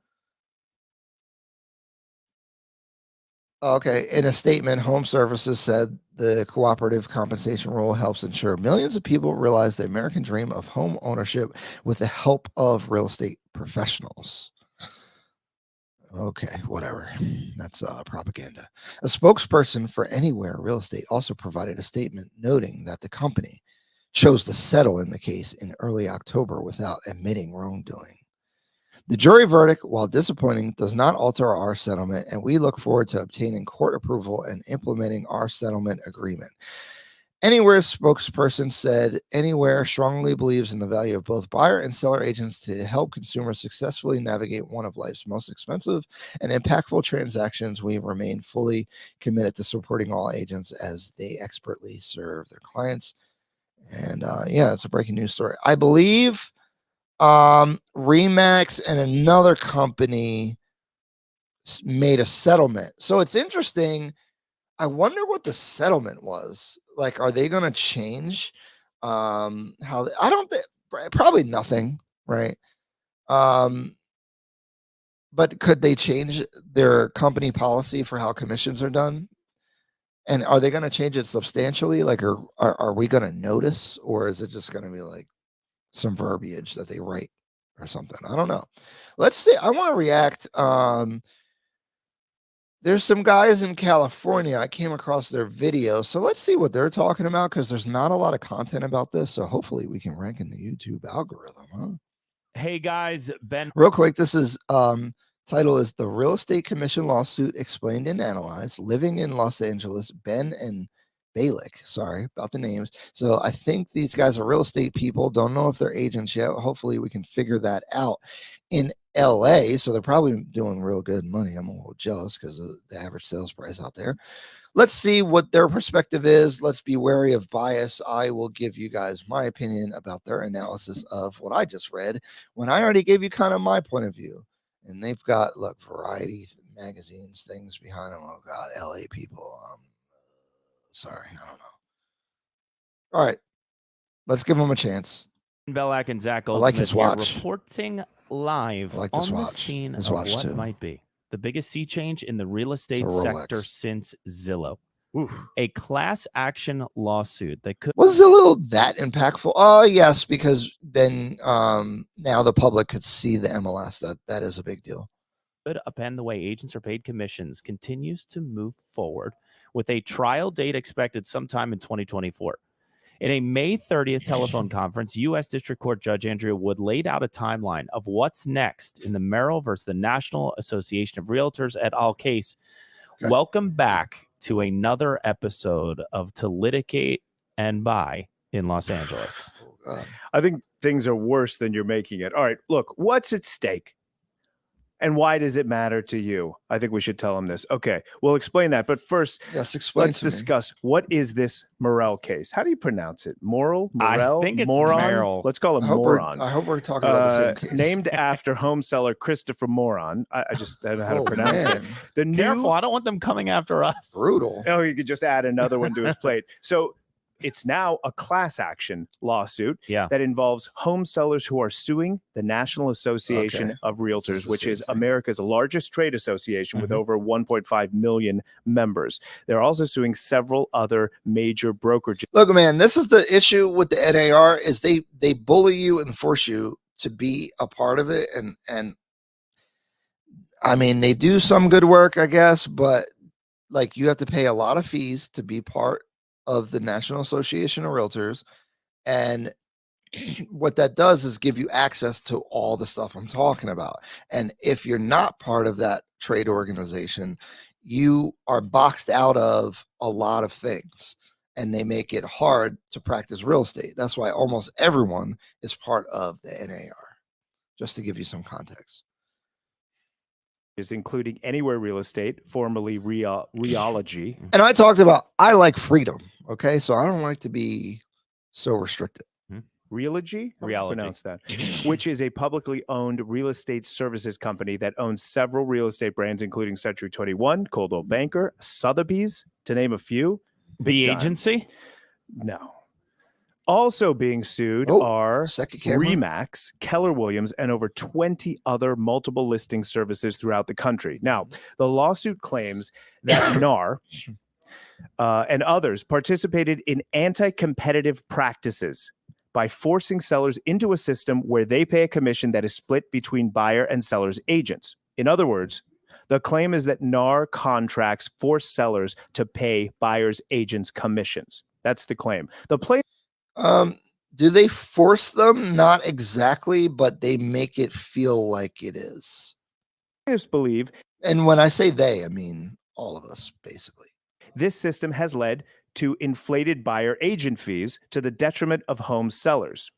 Okay. In a statement, Home Services said the cooperative compensation rule helps ensure millions of people realize the American dream of home ownership with the help of real estate professionals. Okay, whatever. That's propaganda. A spokesperson for Anywhere Real Estate also provided a statement noting that the company chose to settle in the case in early October without admitting wrongdoing. The jury verdict, while disappointing, does not alter our settlement, and we look forward to obtaining court approval and implementing our settlement agreement. Anywhere spokesperson said Anywhere strongly believes in the value of both buyer and seller agents to help consumers successfully navigate one of life's most expensive and impactful transactions. We remain fully committed to supporting all agents as they expertly serve their clients. And it's a breaking news story. I believe Remax and another company made a settlement. So it's interesting. I wonder what the settlement was. Like, are they going to change how I don't think probably nothing, right? But could they change their company policy for how commissions are done? And are they going to change it substantially? Like, are we going to notice, or is it just going to be like some verbiage that they write or something? I don't know. Let's see. I want to react. There's some guys in California. I came across their video. So let's see what they're talking about because there's not a lot of content about this. So hopefully we can rank in the YouTube algorithm, huh? Hey guys, Ben. Real quick, this is title is The Real Estate Commission Lawsuit Explained and Analyzed. Living in Los Angeles, Ben and Balick. Sorry about the names. So I think these guys are real estate people. Don't know if they're agents yet. Hopefully we can figure that out. In LA, so they're probably doing real good money. I'm a little jealous because of the average sales price out there. Let's see what their perspective is. Let's be wary of bias. I will give you guys my opinion about their analysis of what I just read when I already gave you kind of my point of view. And they've got, look, Variety magazines, things behind them. Oh, God, LA people. Sorry, I don't know. All right, let's give them a chance. Belak and Zach Goldsmith, I like his watch. Reporting live on the scene of what might be the biggest sea change in the real estate sector since Zillow. Oof. A class action lawsuit that could was Zillow that impactful? Oh yes, because then now the public could see the MLS. That is a big deal. Could upend the way agents are paid commissions continues to move forward with a trial date expected sometime in 2024. In a May 30th telephone conference, U.S. District Court Judge Andrea Wood laid out a timeline of what's next in the Merrill versus the National Association of Realtors et al. Case. Okay. Welcome back to another episode of To Litigate and Buy in Los Angeles. I think things are worse than you're making it. All right, look, what's at stake? And why does it matter to you? I think we should tell them this. Okay, we'll explain that. But first, yes, let's discuss what is this Morel case? How do you pronounce it? Morel? I think it's Moron? Merrill. Let's call it Moron. I hope we're talking about the same case. Named after home seller Christopher Moron. I don't know how to pronounce it. Careful, I don't want them coming after us. Brutal. Oh, you could just add another one to his plate. So it's now a class action lawsuit that involves home sellers who are suing the National Association of Realtors, which is America's largest trade association with over 1.5 million members. They're also suing several other major brokerages. Look, man, this is the issue with the NAR is they bully you and force you to be a part of it. And I mean, they do some good work, I guess, but like you have to pay a lot of fees to be part of the National Association of Realtors. And what that does is give you access to all the stuff I'm talking about. And if you're not part of that trade organization, you are boxed out of a lot of things, and they make it hard to practice real estate. That's why almost everyone is part of the NAR, just to give you some context. Including Anywhere Real Estate, formerly Reology. And I talked about, I like freedom. Okay. So I don't like to be so restricted. Reology? Reality. Pronounce that. Which is a publicly owned real estate services company that owns several real estate brands, including Century 21, Coldwell Banker, Sotheby's, to name a few. The agency? No. Also being sued are Remax, Keller Williams, and over 20 other multiple listing services throughout the country. Now, the lawsuit claims that NAR and others participated in anti-competitive practices by forcing sellers into a system where they pay a commission that is split between buyer and seller's agents. In other words, the claim is that NAR contracts force sellers to pay buyers' agents' commissions. That's the claim. The plaintiff. Do they force them? Not exactly, but they make it feel like it is. Plaintiffs believe, and when I say they, I mean all of us, basically. This system has led to inflated buyer agent fees to the detriment of home sellers.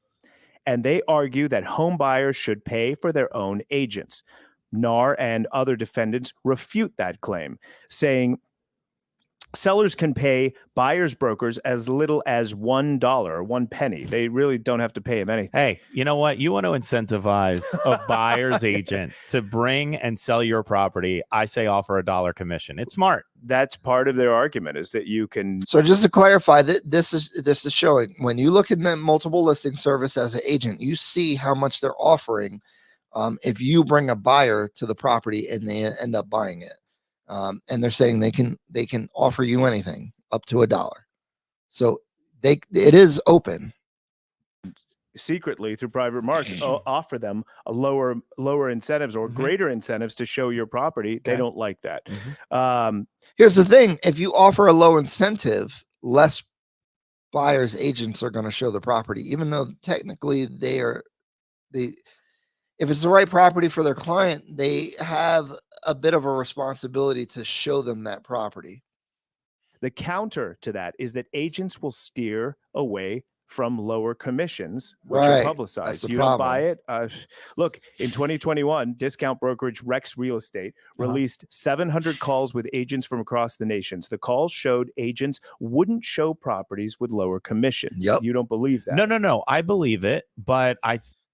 And they argue that home buyers should pay for their own agents. NAR and other defendants refute that claim, saying sellers can pay buyers' brokers as little as $1 or 1 penny. They really don't have to pay them anything. Hey, you know what? You want to incentivize a buyer's agent to bring and sell your property. I say offer $1 commission. It's smart. That's part of their argument, is that you can. So just to clarify, this is showing when you look at the multiple listing service as an agent, you see how much they're offering if you bring a buyer to the property and they end up buying it. And they're saying they can offer you anything up to $1. So it is open. Secretly through private markets offer them a lower incentives or greater incentives to show your property. They don't like that. Here's the thing: if you offer a low incentive, less buyers agents are going to show the property, even though technically if it's the right property for their client, they have a bit of a responsibility to show them that property. The counter to that is that agents will steer away from lower commissions, which are publicized. You don't buy it. Look, in 2021, discount brokerage Rex Real Estate released 700 calls with agents from across the nations. The calls showed agents wouldn't show properties with lower commissions. You don't believe that? No. I believe it, but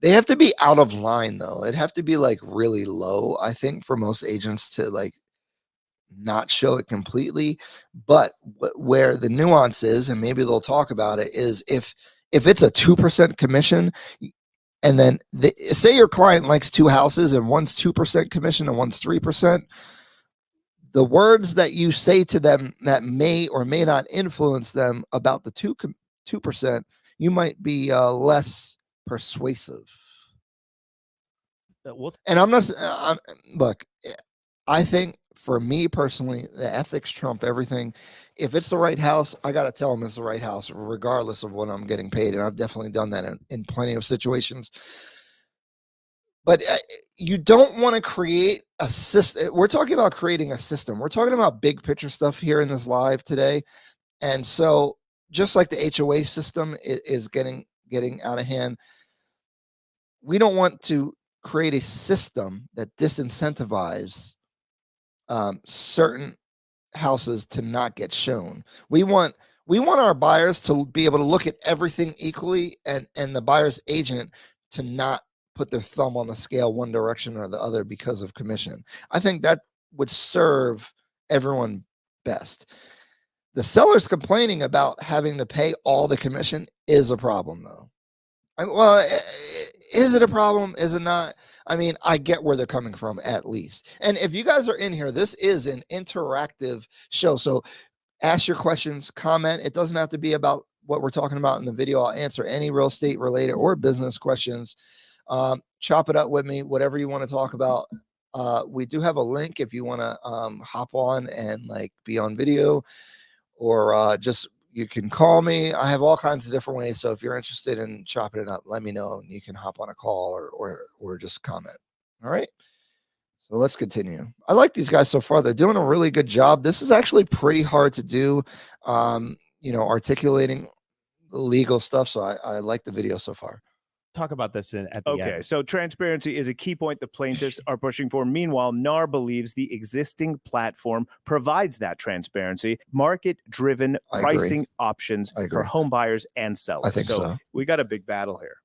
they have to be out of line, though. It'd have to be like really low, I think, for most agents to like not show it completely. But where the nuance is, and maybe they'll talk about it, is if it's a 2% commission, and then say your client likes 2 houses and one's 2% commission and one's 3%, the words that you say to them that may or may not influence them about the 2%, you might be less persuasive. And I'm not look, I think for me personally, the ethics trump everything. If it's the right house, I got to tell them it's the right house, regardless of what I'm getting paid. And I've definitely done that in plenty of situations. But you don't want to create a system. We're talking about creating a system. We're talking about big picture stuff here in this live today. And so just like the HOA system is getting out of hand, we don't want to create a system that disincentivizes certain houses to not get shown. We want our buyers to be able to look at everything equally, and the buyer's agent to not put their thumb on the scale one direction or the other because of commission. I think that would serve everyone best. The sellers complaining about having to pay all the commission is a problem, though. Well, is it a problem? Is it not? I mean, I get where they're coming from, at least. And if you guys are in here, this is an interactive show. So ask your questions, comment. It doesn't have to be about what we're talking about in the video. I'll answer any real estate related or business questions. Chop it up with me, whatever you want to talk about. We do have a link if you want to hop on and like be on video, or just you can call me. I have all kinds of different ways. So if you're interested in chopping it up, let me know and you can hop on a call or just comment. All right. So let's continue. I like these guys so far. They're doing a really good job. This is actually pretty hard to do, articulating legal stuff. So I like the video so far. Talk about this at the end. So transparency is a key point the plaintiffs are pushing for. Meanwhile, NAR believes the existing platform provides that transparency, market-driven pricing options for home buyers and sellers. I think so. We got a big battle here.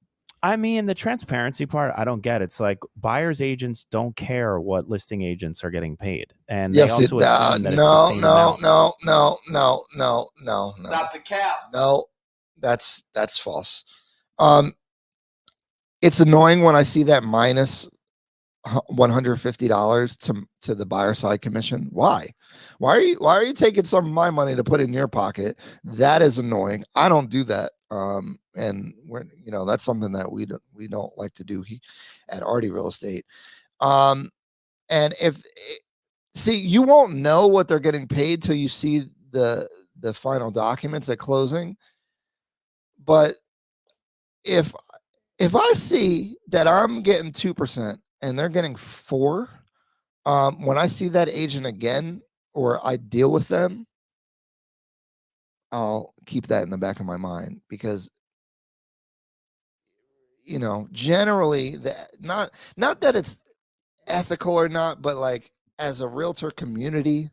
I mean, the transparency part, I don't get. It's like buyers agents don't care what listing agents are getting paid, and yes, they also assume that it's the same amount. No. Stop the cap. No, that's false. It's annoying when I see that minus $150 to the buyer side commission. Why are you taking some of my money to put in your pocket? That is annoying. I don't do that. And we're, that's something that we don't like to do at Artie Real Estate. And you won't know what they're getting paid till you see the final documents at closing. But if I see that I'm getting 2% and they're getting 4%, when I see that agent again or I deal with them, I'll keep that in the back of my mind, because generally not that it's ethical or not, but like as a realtor community,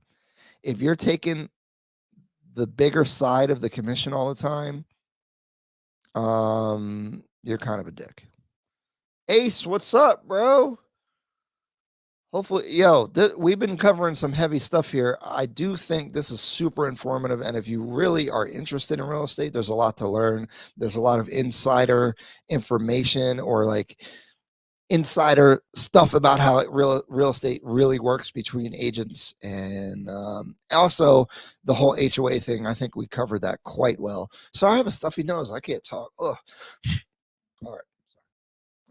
if you're taking the bigger side of the commission all the time, you're kind of a dick. Ace, what's up, bro? Hopefully, we've been covering some heavy stuff here. I do think this is super informative, and if you really are interested in real estate, there's a lot to learn. There's a lot of insider information or like insider stuff about how real estate really works between agents, and also the whole HOA thing. I think we covered that quite well. So I have a stuffy nose. I can't talk. Ugh. All right.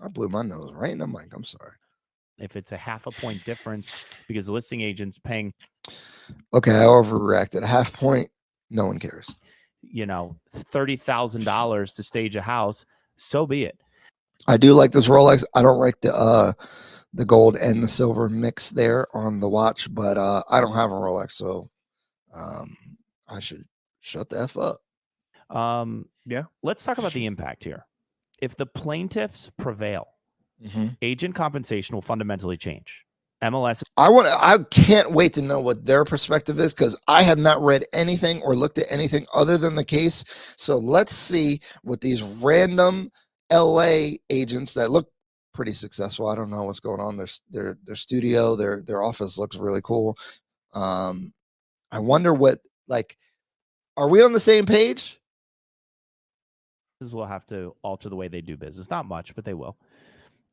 I blew my nose right in the mic. I'm sorry. If it's a half a point difference because the listing agent's paying. Okay, I overreacted. A half point, no one cares. $30,000 to stage a house, so be it. I do like this Rolex. I don't like the gold and the silver mix there on the watch, but I don't have a Rolex, so I should shut the F up. Yeah. Let's talk about the impact here. If the plaintiffs prevail, agent compensation will fundamentally change. MLS. I can't wait to know what their perspective is, because I have not read anything or looked at anything other than the case. So let's see what these random LA agents that look pretty successful. I don't know what's going on. Their studio, their office looks really cool. I wonder what, are we on the same page? Will have to alter the way they do business. Not much, but they will.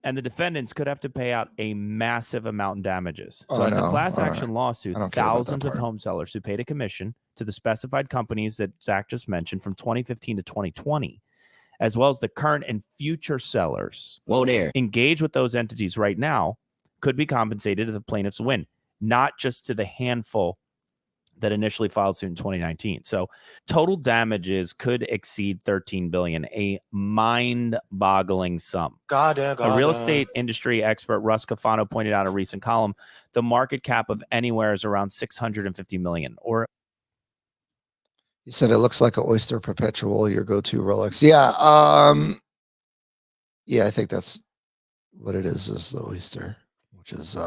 And the defendants could have to pay out a massive amount in damages. So it's a class action lawsuit. Thousands of home sellers who paid a commission to the specified companies that Zach just mentioned from 2015 to 2020, as well as the current and future sellers engaged with those entities right now, could be compensated if the plaintiffs win, not just to the handful that initially filed suit in 2019. So total damages could exceed $13 billion, a mind-boggling sum. A real estate industry expert, Russ Cafano, pointed out in a recent column, the market cap of anywhere is around $650 million. Or you said it looks like an Oyster Perpetual, your go-to Rolex. Yeah. Yeah, I think that's what it is the oyster, which is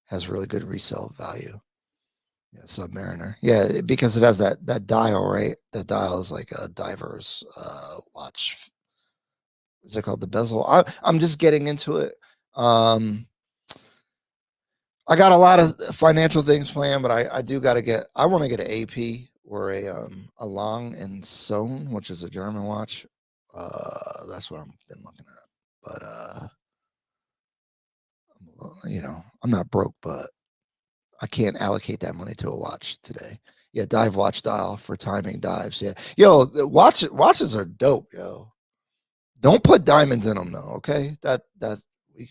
has really good resale value. Yeah, Submariner. Yeah, because it has that dial, right? That dial is like a diver's watch. Is it called the bezel? I'm just getting into it. I got a lot of financial things planned, but I do got to get. I want to get an AP or a Lang and Sohn, which is a German watch. That's what I've been looking at. But I'm not broke, but I can't allocate that money to a watch today. Yeah, dive watch dial for timing dives. Yeah, yo, the watches are dope, yo. Don't put diamonds in them though, okay? That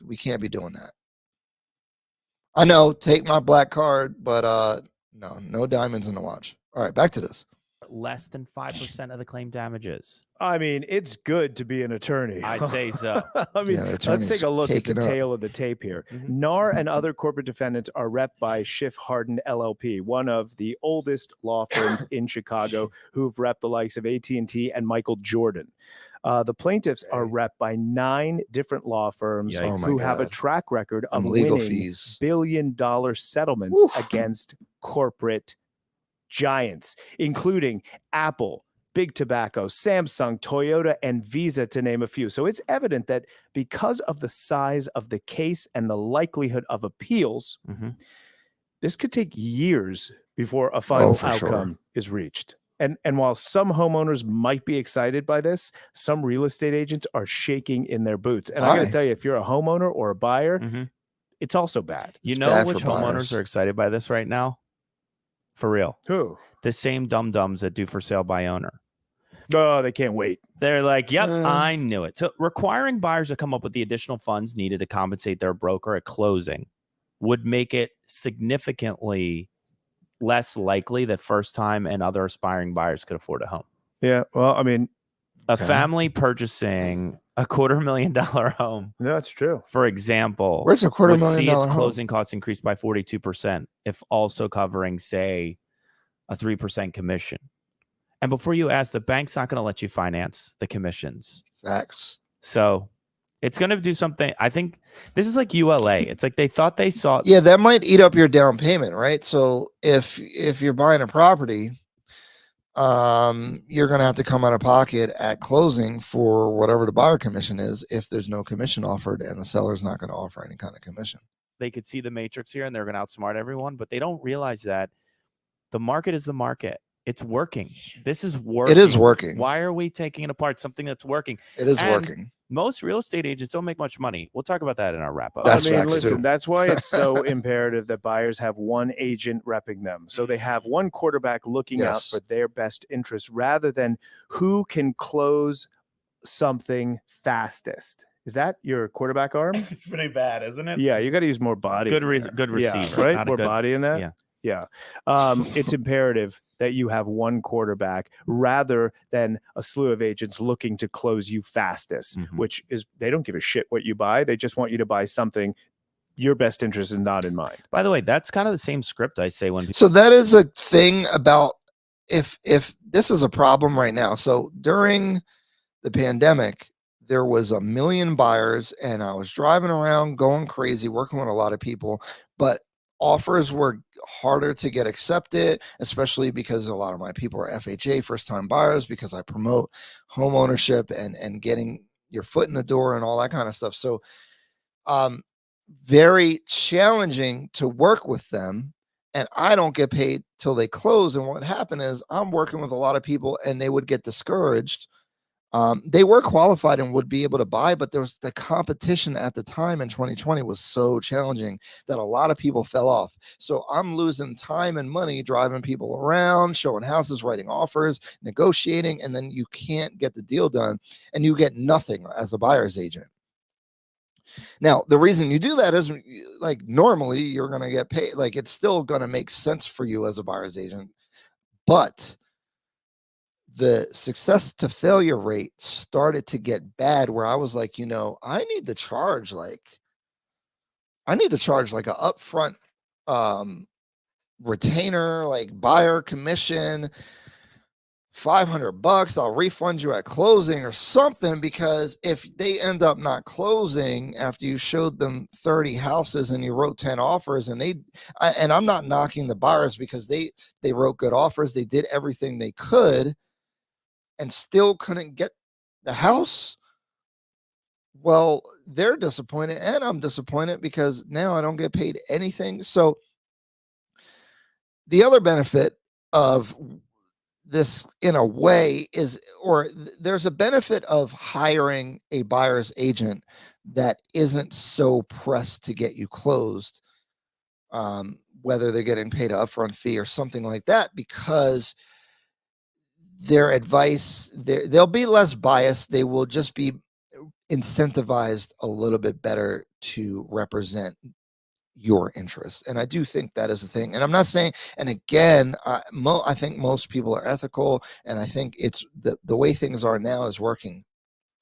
we can't be doing that. I know, take my black card, but no diamonds in the watch. All right, back to this. Less than 5% of the claim damages. I mean, it's good to be an attorney. I'd say so. I mean, let's take a look at the tail of the tape here. NAR and other corporate defendants are rep by Schiff Harden LLP, one of the oldest law firms in Chicago, who've repped the likes of AT&T and Michael Jordan. The plaintiffs are rep by 9 different law firms who have a track record of winning billion-dollar settlements against corporate giants, including Apple, Big Tobacco, Samsung, Toyota, and Visa, to name a few. So it's evident that because of the size of the case and the likelihood of appeals, this could take years before a final outcome is reached. And while some homeowners might be excited by this, some real estate agents are shaking in their boots. And I got to tell you, if you're a homeowner or a buyer, it's also bad. You know which homeowners are excited by this right now? For real. Who? The same dum-dums that do for sale by owner. Oh, they can't wait. They're like, yep, I knew it. So requiring buyers to come up with the additional funds needed to compensate their broker at closing would make it significantly less likely that first-time and other aspiring buyers could afford a home. Yeah, well, I mean, a family purchasing a $250,000 home. That's true. For example, where's a $250,000 see its home? closing costs increase by 42% if also covering, say, a 3% commission. And before you ask, the bank's not going to let you finance the commissions. Facts. So it's going to do something. I think this is like ULA. It's like they thought they saw. Yeah, that might eat up your down payment, right? So if you're buying a property, you're going to have to come out of pocket at closing for whatever the buyer commission is if there's no commission offered and the seller's not going to offer any kind of commission. They could see the matrix here and they're going to outsmart everyone, but they don't realize that the market is the market. It's working. This is working. It is working. Why are we taking it apart? Something that's working. It is working. Most real estate agents don't make much money. We'll talk about that in our wrap up. Listen, that's why it's so imperative that buyers have one agent repping them. So they have one quarterback looking out for their best interests rather than who can close something fastest. Is that your quarterback arm? It's pretty bad, isn't it? Yeah, you got to use more body. Good receiver, yeah, right? More body in that. Yeah. It's imperative that you have one quarterback rather than a slew of agents looking to close you fastest, which is they don't give a shit what you buy. They just want you to buy something your best interest is not in mind. By the way, that's kind of the same script I say when people. So that is a thing about if this is a problem right now. So during the pandemic, there was 1 million buyers and I was driving around going crazy, working with a lot of people, but offers were harder to get accepted, especially because a lot of my people are FHA, first-time buyers, because I promote home ownership and getting your foot in the door and all that kind of stuff. So very challenging to work with them. And I don't get paid till they close. And what happened is I'm working with a lot of people and they would get discouraged. They were qualified and would be able to buy, but there was the competition at the time in 2020 was so challenging that a lot of people fell off. So I'm losing time and money driving people around, showing houses, writing offers, negotiating, and then you can't get the deal done and you get nothing as a buyer's agent. Now, the reason you do that is like normally you're going to get paid. Like it's still going to make sense for you as a buyer's agent, but the success to failure rate started to get bad where I was like, I need to charge like a upfront retainer, like buyer commission $500, I'll refund you at closing or something, because if they end up not closing after you showed them 30 houses and you wrote 10 offers, and and I'm not knocking the buyers, because they wrote good offers, they did everything they could and still couldn't get the house, well, they're disappointed and I'm disappointed, because now I don't get paid anything. So the other benefit of this, in a way, is, or there's a benefit of hiring a buyer's agent that isn't so pressed to get you closed, whether they're getting paid an upfront fee or something like that, because their advice, they'll be less biased. They will just be incentivized a little bit better to represent your interests. And I do think that is a thing. And I'm not saying, and again, I think most people are ethical, and I think it's the way things are now is working.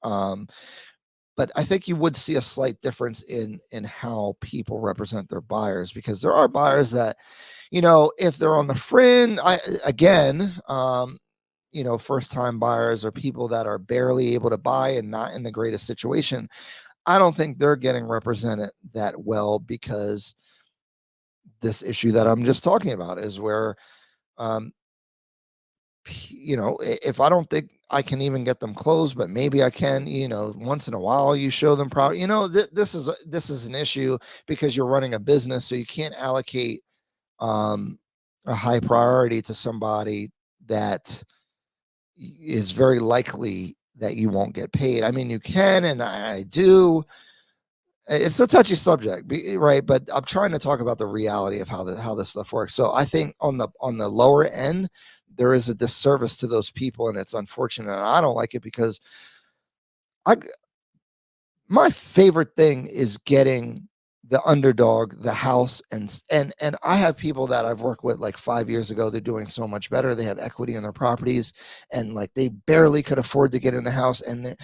But I think you would see a slight difference in how people represent their buyers, because there are buyers that, if they're on the fringe, first time buyers or people that are barely able to buy and not in the greatest situation, I don't think they're getting represented that well, because this issue that I'm just talking about is where, if I don't think I can even get them closed, but maybe I can, once in a while you show them this is an issue, because you're running a business, so you can't allocate a high priority to somebody that is very likely that you won't get paid. I mean, you can, and I do. It's a touchy subject, right? But I'm trying to talk about the reality of how this stuff works. So I think on the lower end, there is a disservice to those people, and it's unfortunate. And I don't like it, because my favorite thing is getting the underdog the house, and I have people that I've worked with like 5 years ago. They're doing so much better. They have equity in their properties, and like they barely could afford to get in the house, and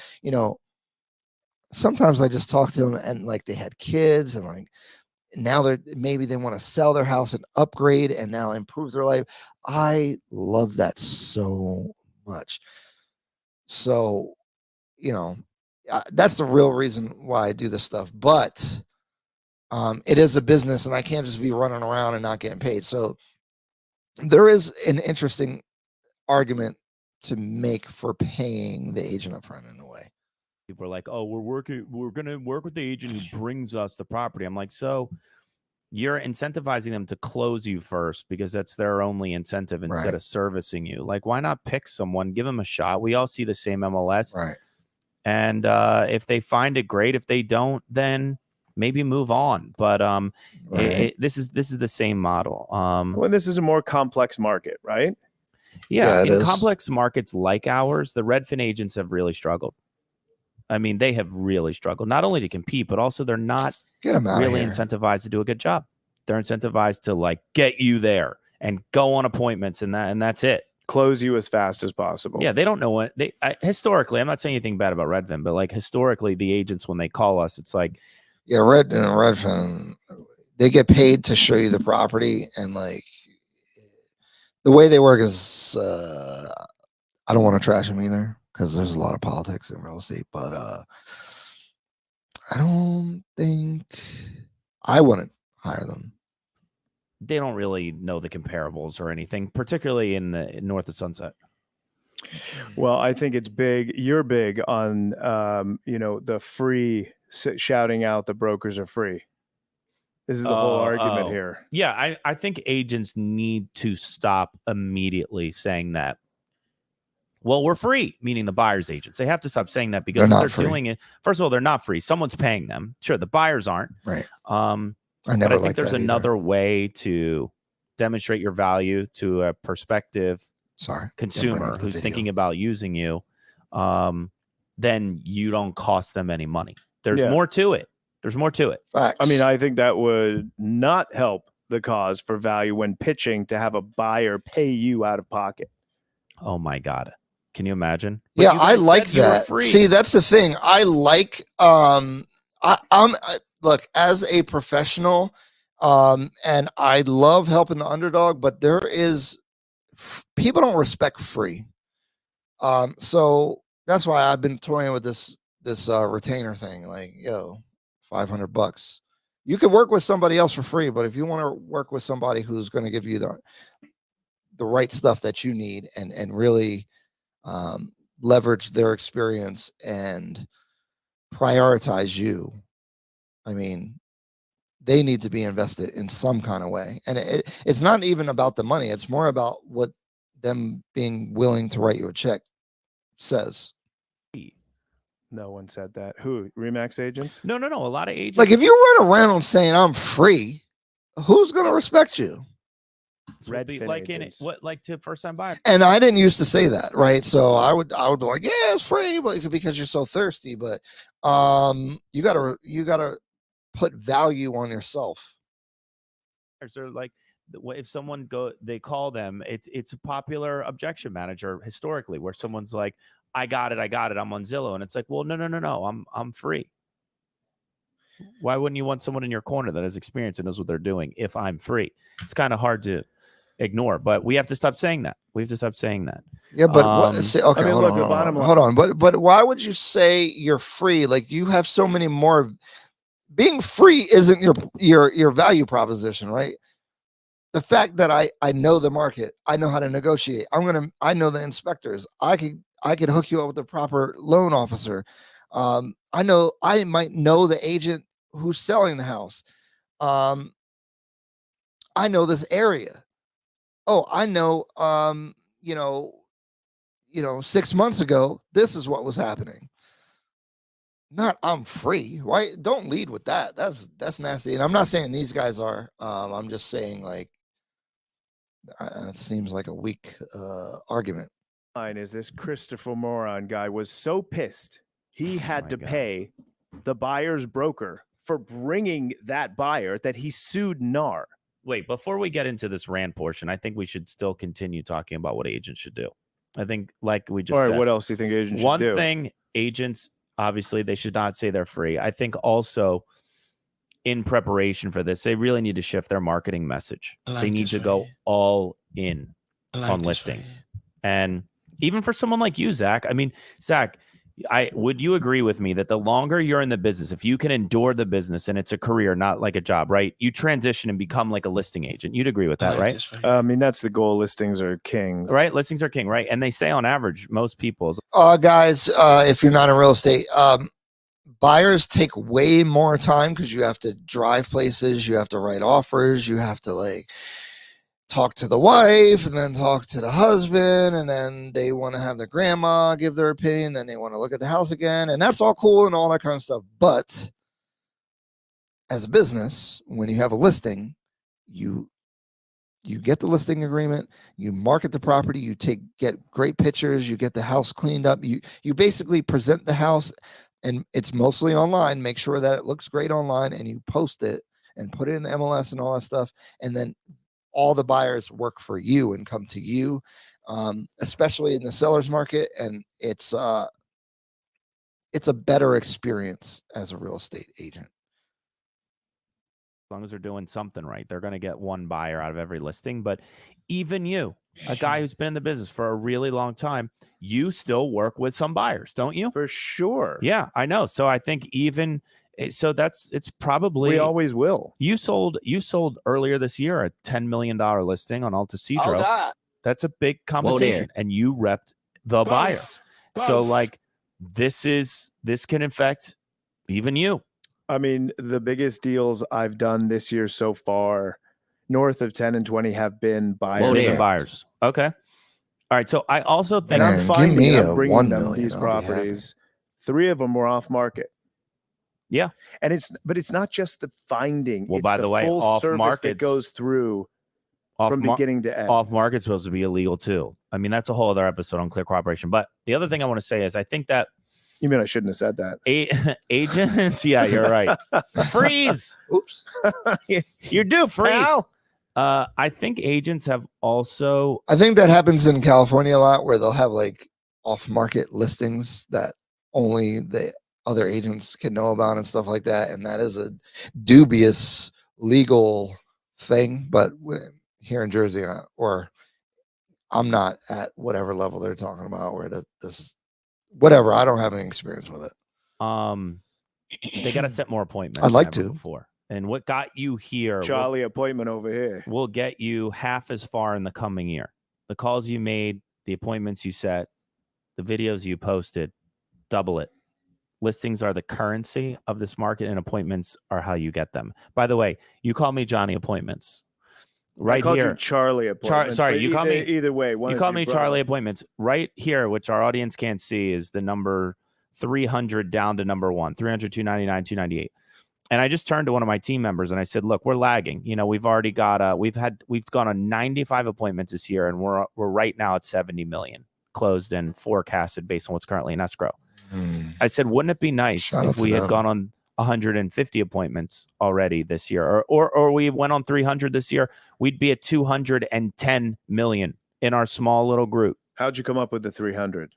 sometimes I just talk to them, and like they had kids, and like now maybe they want to sell their house and upgrade and now improve their life. I love that so much. So, that's the real reason why I do this stuff. But it is a business, and I can't just be running around and not getting paid. So there is an interesting argument to make for paying the agent up front in a way. People are like, oh, we're going to work with the agent who brings us the property. I'm like, so you're incentivizing them to close you first, because that's their only incentive, instead of servicing you. Like, why not pick someone, give them a shot? We all see the same MLS. Right. And if they find it, great. If they don't, then maybe move on. But this is the same model. Well, this is a more complex market, right? Yeah, in complex markets like ours, the Redfin agents have really struggled. I mean, they have really struggled, not only to compete, but also they're not really incentivized to do a good job. They're incentivized to like get you there and go on appointments, and that's it. Close you as fast as possible. Yeah, they don't know what historically. I'm not saying anything bad about Redfin, but like historically, the agents, when they call us, it's like, yeah, Redfin, they get paid to show you the property, and like the way they work is, I don't want to trash them either, because there's a lot of politics in real estate, but I don't think I wouldn't hire them. They don't really know the comparables or anything, particularly in the north of Sunset. Well, I think it's big. You're big on, the free, shouting out the brokers are free. This is the whole argument here. Yeah, I think agents need to stop immediately saying that. Well, we're free, meaning the buyer's agents. They have to stop saying that, because they're doing it. First of all, they're not free. Someone's paying them. Sure, the buyers aren't. Right. I think there's another way to demonstrate your value to a prospective consumer who's thinking about using you. Then you don't cost them any money. There's more to it. There's more to it. Facts. I mean, I think that would not help the cause for value when pitching to have a buyer pay you out of pocket. Oh my God. Can you imagine? But yeah, I like that. See, that's the thing. I like, look, as a professional, and I love helping the underdog, but people don't respect free. So that's why I've been toying with this retainer thing. Like, $500. You can work with somebody else for free, but if you want to work with somebody who's going to give you the right stuff that you need and really leverage their experience and prioritize you, I mean, they need to be invested in some kind of way. And it's not even about the money. It's more about what them being willing to write you a check says. No one said that. Who? Remax agents? No. A lot of agents. Like, if you run around saying I'm free, who's going to respect you? Redfin like agents. like to first time buyer. And I didn't used to say that, right? So I would be like, yeah, it's free, but because you're so thirsty. But you gotta put value on yourself. They're like, if someone they call them, it's a popular objection manager historically, where someone's like, I got it, I'm on Zillow, and it's like, well, no, I'm free. Why wouldn't you want someone in your corner that has experience and knows what they're doing if I'm free? It's kind of hard to ignore, but we have to stop saying that. Yeah, but okay, hold on. But why would you say you're free? Like, you have so many more. Being free isn't your value proposition, right? The fact that I know the market, I know how to negotiate. I know the inspectors. I could hook you up with the proper loan officer. I might know the agent who's selling the house. I know this area. Oh, I know, 6 months ago, this is what was happening. Not I'm free. Why? Don't lead with that. That's nasty. And I'm not saying these guys are. I'm just saying, like, it seems like a weak argument. Mine is this Christopher Moron guy was so pissed he had to pay the buyer's broker for bringing that buyer that he sued NAR. Wait, before we get into this rant portion, I think we should still continue talking about what agents should do. I think, like we just said, what else do you think agents should do? One thing, agents, obviously, they should not say they're free. I think also, in preparation for this, they really need to shift their marketing message. They need to go all in on listings. And even for someone like you, Zach, I mean, Zach, would you agree with me that the longer you're in the business, if you can endure the business and it's a career, not like a job, right? You transition and become like a listing agent. You'd agree with that, right? I mean, that's the goal. Listings are king. Right? Listings are king, right? And they say on average, most people's guys, if you're not in real estate, buyers take way more time because you have to drive places, you have to write offers, you have to like talk to the wife and then talk to the husband, and then they want to have their grandma give their opinion, then they want to look at the house again, and that's all cool and all that kind of stuff. But as a business, when you have a listing, you get the listing agreement, you market the property, you get great pictures, you get the house cleaned up, you basically present the house, and it's mostly online. Make sure that it looks great online, and you post it and put it in the MLS and all that stuff, and then all the buyers work for you and come to you, especially in the seller's market. And it's a better experience as a real estate agent. As long as they're doing something right, they're going to get one buyer out of every listing. But even you, a guy who's been in the business for a really long time, you still work with some buyers, don't you? For sure. Yeah, I know. So I think it's probably, we always will. You sold earlier this year a $10 million listing on Alta Cedro. Oh, God. That's a big compensation, and you repped the buyer. So like, this can affect even you. I mean, the biggest deals I've done this year so far, north of 10 and 20, have been buyers. Okay. All right. So I also think, and I'm finding I'm bringing them these properties. 3 of them were off market. Yeah. And it's not just the finding. Well, it's by the way, full off service market that goes through from beginning to end. Off market's supposed to be illegal too. I mean, that's a whole other episode on clear cooperation. But the other thing I want to say is, I think that, you mean I shouldn't have said that? Agents, yeah, you're right. Freeze. Oops. You're due, freeze. I think agents have also. I think that happens in California a lot, where they'll have like off-market listings that only the other agents can know about and stuff like that, and that is a dubious legal thing. But here in Jersey, or I'm not at whatever level they're talking about where this is whatever. I don't have any experience with it. They got to set more appointments. I'd like than ever to. before. And what got you here? Charlie appointment over here. Will get you half as far in the coming year. The calls you made, the appointments you set, the videos you posted, double it. Listings are the currency of this market, and appointments are how you get them. By the way, you call me Johnny Appointments. Right I called here. you Charlie appointment. Sorry, you call me either way. You call me Charlie Appointments. Right here, which our audience can't see, is the number 300 down to number 1, 300, 299, 298. And I just turned to one of my team members and I said, "Look, we're lagging. You know, we've already got we've gone on 95 appointments this year, and we're right now at 70 million closed and forecasted based on what's currently in escrow." I said, "Wouldn't it be nice if we had gone on 150 appointments already this year, or we went on 300 this year? We'd be at 210 million in our small little group." How'd you come up with the 300?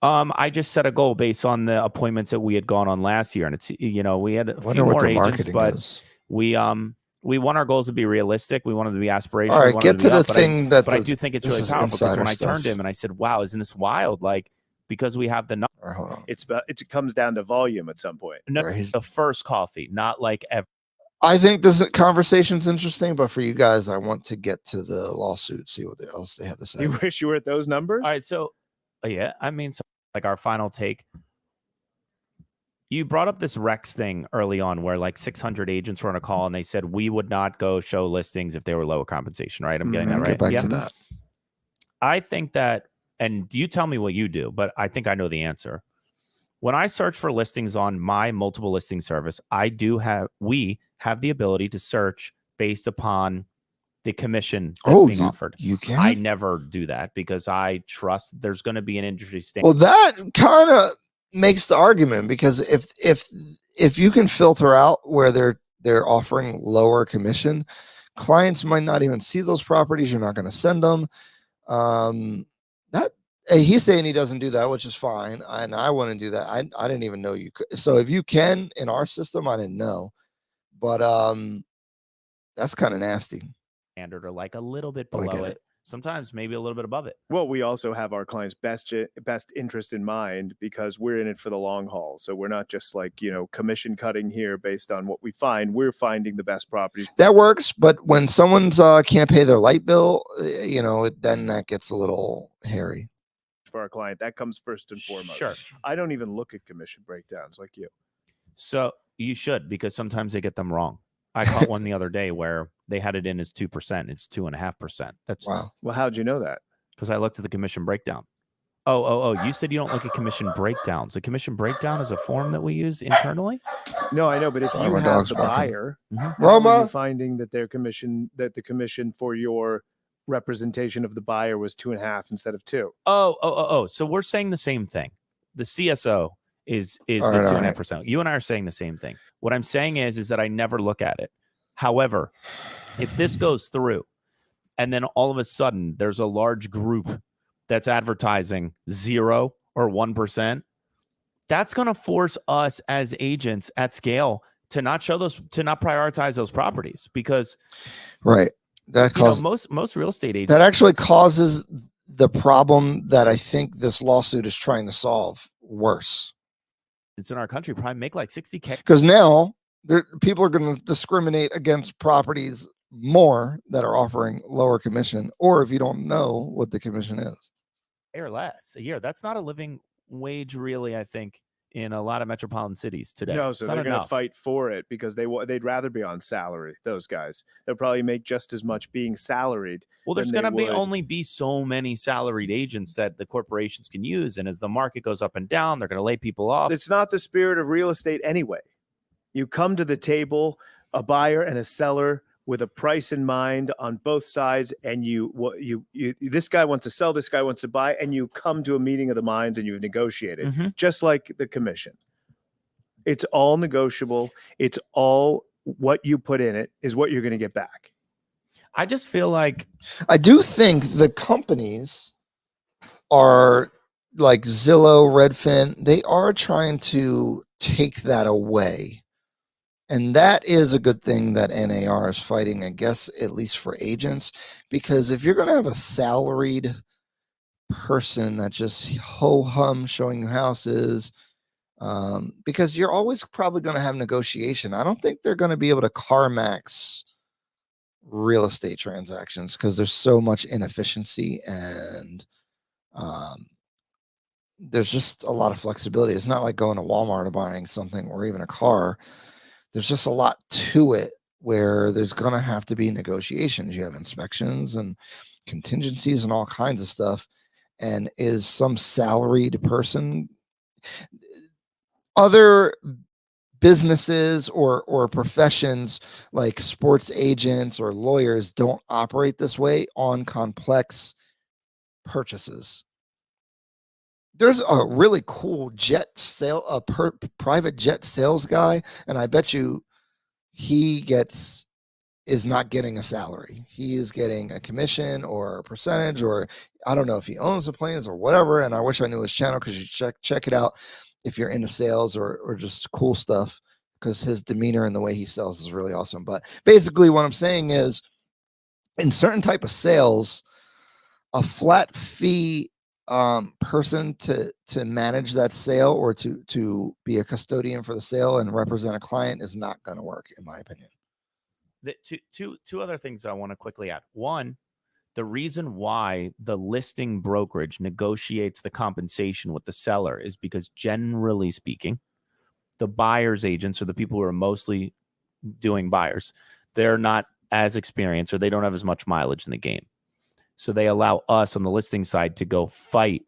I just set a goal based on the appointments that we had gone on last year, and it's we had a few more agents, but we want our goals to be realistic. We wanted to be aspirational. All right, get to the thing but I do think it's really powerful because when I turned to him and I said, "Wow, isn't this wild?" Like, because we have the number. Right, hold on. It comes down to volume at some point. No, the first coffee, not like ever. I think this conversation's interesting, but for you guys, I want to get to the lawsuit, see what else they have to say. You wish you were at those numbers? All right, so yeah, I mean, so like our final take. You brought up this Rex thing early on where like 600 agents were on a call and they said we would not go show listings if they were lower compensation, right? I'm getting that right. Get back to that. I think that, and you tell me what you do, but I think I know the answer. When I search for listings on my multiple listing service, we have the ability to search based upon the commission that's being offered. You can? I never do that because I trust there's going to be an industry standard. Well, that kind of makes the argument, because if you can filter out where they're offering lower commission, clients might not even see those properties. You're not going to send them. He's saying he doesn't do that, which is fine, and I wouldn't do that. I didn't even know you could. So if you can in our system, I didn't know, but that's kind of nasty. Standard or like a little bit below it. Sometimes maybe a little bit above it. Well, we also have our clients' best interest in mind because we're in it for the long haul. So we're not just like, commission cutting here based on what we find. We're finding the best properties. That works, but when someone's can't pay their light bill, then that gets a little hairy. For our client, that comes first and foremost. Sure. I don't even look at commission breakdowns like you. So you should, because sometimes they get them wrong. I caught one the other day where they had it in as 2%. It's 2.5%. That's wow. Well, how'd you know that? Because I looked at the commission breakdown. Oh, you said you don't look at commission breakdowns. The commission breakdown is a form that we use internally? No, I know, but if you have the buyer, Roma, how are you finding that the commission for your representation of the buyer was 2.5 instead of 2? Oh. So we're saying the same thing. The CSO is the 2.5%. You and I are saying the same thing. What I'm saying is that I never look at it. However, if this goes through and then all of a sudden there's a large group that's advertising 0 or 1%, that's going to force us as agents at scale to not prioritize those properties, because right. That causes most real estate agents. That actually causes the problem that I think this lawsuit is trying to solve worse. It's in our country, probably make like 60K. Because now people are going to discriminate against properties more that are offering lower commission, or if you don't know what the commission is. Or less a year. That's not a living wage, really, I think, in a lot of metropolitan cities today. No, so they're going to fight for it because they'd rather be on salary. Those guys, they'll probably make just as much being salaried. Well, there's going to only be so many salaried agents that the corporations can use, and as the market goes up and down, they're going to lay people off. It's not the spirit of real estate anyway. You come to the table, a buyer and a seller, with a price in mind on both sides, and this guy wants to sell, this guy wants to buy, and you come to a meeting of the minds and you've negotiated, just like the commission. It's all negotiable. It's all what you put in it is what you're going to get back. I just feel like I do think the companies are like Zillow, Redfin. They are trying to take that away. And that is a good thing that NAR is fighting, I guess, at least for agents, because if you're going to have a salaried person that just ho-hum showing you houses, because you're always probably going to have negotiation. I don't think they're going to be able to CarMax real estate transactions because there's so much inefficiency and there's just a lot of flexibility. It's not like going to Walmart or buying something or even a car. There's just a lot to it where there's going to have to be negotiations. You have inspections and contingencies and all kinds of stuff. And is some salaried person, other businesses or professions like sports agents or lawyers don't operate this way on complex purchases. There's a really cool private jet sales guy, and I bet you he is not getting a salary. He is getting a commission or a percentage, or I don't know if he owns the planes or whatever. And I wish I knew his channel, because you check it out if you're into sales or just cool stuff, because his demeanor and the way he sells is really awesome. But basically what I'm saying is, in certain type of sales, a flat fee person to manage that sale or to be a custodian for the sale and represent a client is not going to work, in my opinion. Two other things I want to quickly add. One, the reason why the listing brokerage negotiates the compensation with the seller is because, generally speaking, the buyer's agents, or the people who are mostly doing buyers, they're not as experienced or they don't have as much mileage in the game. So they allow us on the listing side to go fight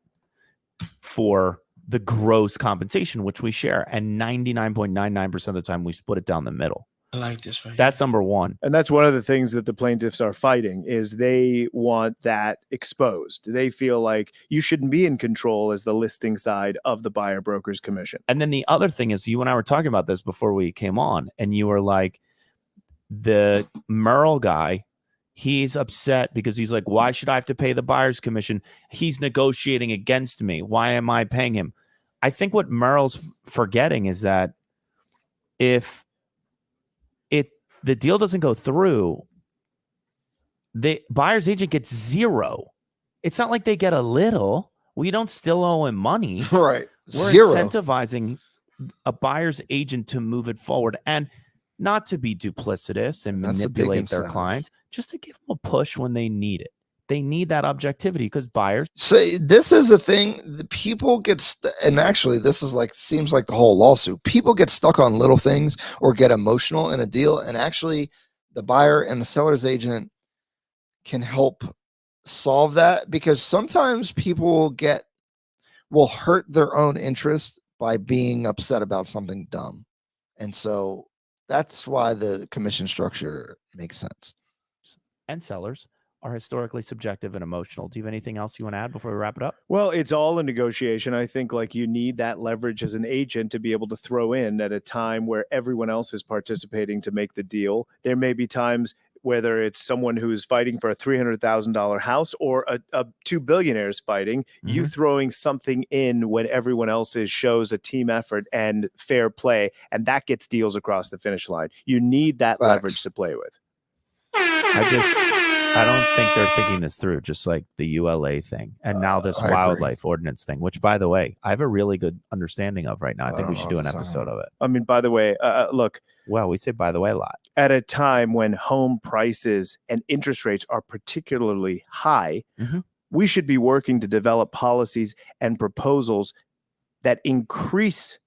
for the gross compensation, which we share. And 99.99% of the time, we split it down the middle. I like this right. That's number one. And that's one of the things that the plaintiffs are fighting, is they want that exposed. They feel like you shouldn't be in control as the listing side of the buyer broker's commission. And then the other thing is, you and I were talking about this before we came on, and you were like, the Merle guy, he's upset because he's like, why should I have to pay the buyer's commission? He's negotiating against me. Why am I paying him? I think what Merle's forgetting is that if the deal doesn't go through, the buyer's agent gets zero. It's not like they get a little. We don't still owe him money. Right. We're Zero. incentivizing a buyer's agent to move it forward, and not to be duplicitous and manipulate their clients, just to give them a push when they need it. They need that objectivity, because buyers. So this is a thing. The people get and actually this is like, seems like the whole lawsuit. People get stuck on little things or get emotional in a deal, and actually the buyer and the seller's agent can help solve that, because sometimes people will hurt their own interest by being upset about something dumb. And so that's why the commission structure makes sense. And sellers are historically subjective and emotional. Do you have anything else you want to add before we wrap it up? Well, it's all a negotiation. I think like you need that leverage as an agent to be able to throw in at a time where everyone else is participating to make the deal. There may be times, whether it's someone who's fighting for a $300,000 house or two billionaires fighting, you throwing something in when everyone else shows a team effort and fair play, and that gets deals across the finish line. You need that leverage to play with. I don't think they're thinking this through, just like the ULA thing. And now this wildlife ordinance thing, which, by the way, I have a really good understanding of right now. I think we should do an episode of it. I mean, by the way, look. Well, we say by the way a lot. At a time when home prices and interest rates are particularly high, we should be working to develop policies and proposals that increase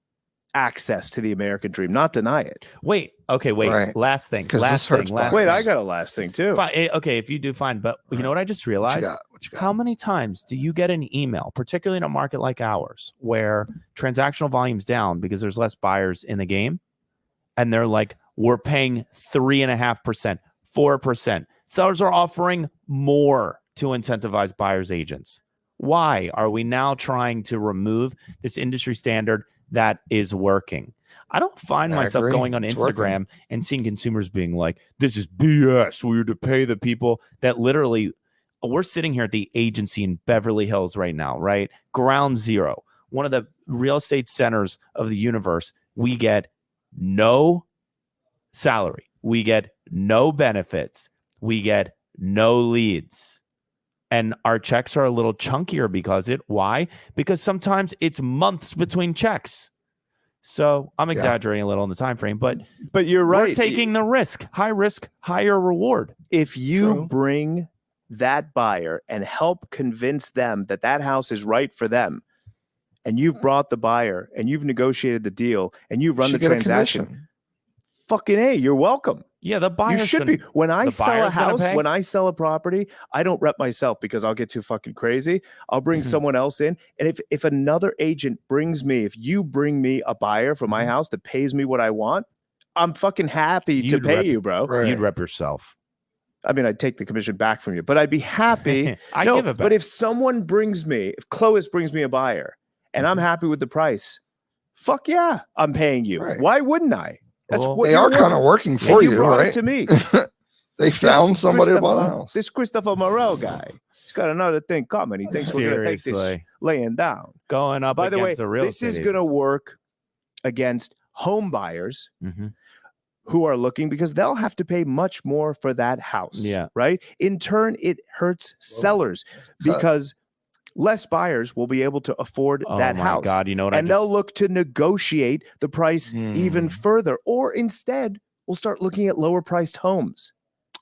access to the American dream, not deny it. Wait. Right. Last thing. Wait, I got a last thing too. Fine. Okay, if you do, fine. But you know what I just realized? What you got? How many times do you get an email, particularly in a market like ours, where transactional volume's down because there's less buyers in the game, and they're like, we're paying 3.5%, 4%. Sellers are offering more to incentivize buyers' agents. Why are we now trying to remove this industry standard that is working? I don't find myself going on Instagram and seeing consumers being like, this is BS. We're to pay the people that literally, we're sitting here at the agency in Beverly Hills right now, right? Ground zero, one of the real estate centers of the universe. We get no salary. We get no benefits. We get no leads. And our checks are a little chunkier because why? Because sometimes it's months between checks. So I'm exaggerating a little in the time frame, but you're right. We're taking the risk, high risk, higher reward. If you bring that buyer and help convince them that that house is right for them, and you've brought the buyer and you've negotiated the deal and you've run the transaction, fucking A, you're welcome. Yeah, the buyer should be. When I sell a house, when I sell a property, I don't rep myself because I'll get too fucking crazy. I'll bring someone else in. And if another agent brings me, if you bring me a buyer for my house that pays me what I want, I'm fucking happy to pay you, bro. You'd rep yourself. I mean, I'd take the commission back from you, but I'd be happy. I give it back. But if someone brings me, if Clovis brings me a buyer and I'm happy with the price, fuck yeah, I'm paying you. Why wouldn't I? That's what they are kind of working for you, brought right? It to me. They found somebody to buy the house. This Christopher Morel guy, he's got another thing coming. He thinks we're going to take this laying down. Going up By the way, against the real this estate is going to work against home buyers who are looking because they'll have to pay much more for that house. Yeah. Right. In turn, it hurts sellers because less buyers will be able to afford that house. Oh my God, you know what? And they'll look to negotiate the price even further, or instead, we'll start looking at lower priced homes.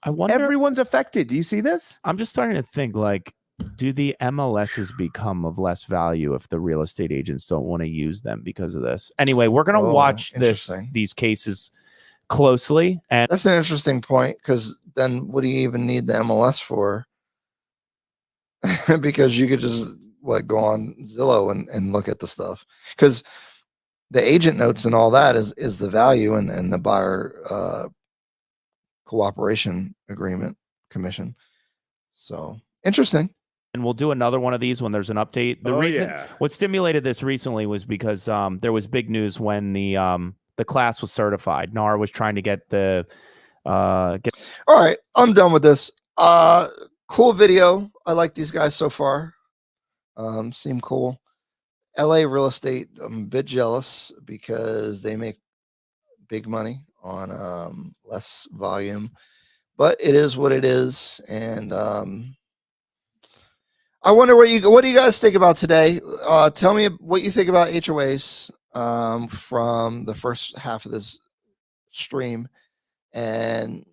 I wonder. Everyone's affected. Do you see this? I'm just starting to think, like, do the MLSs become of less value if the real estate agents don't want to use them because of this? Anyway, we're going to watch these cases closely. And that's an interesting point, because then what do you even need the MLS for? Because you could just go on Zillow and look at the stuff, because the agent notes and all that is the value and the buyer cooperation agreement commission. So interesting. And we'll do another one of these when there's an update. The reason what stimulated this recently was because there was big news when the class was certified. NAR was trying to get the All right, I'm done with this. Cool video. I like these guys so far. Seem cool. LA real estate, I'm a bit jealous because they make big money on less volume, but it is what it is. And I wonder what do you guys think about today? Tell me what you think about HOAs from the first half of this stream, and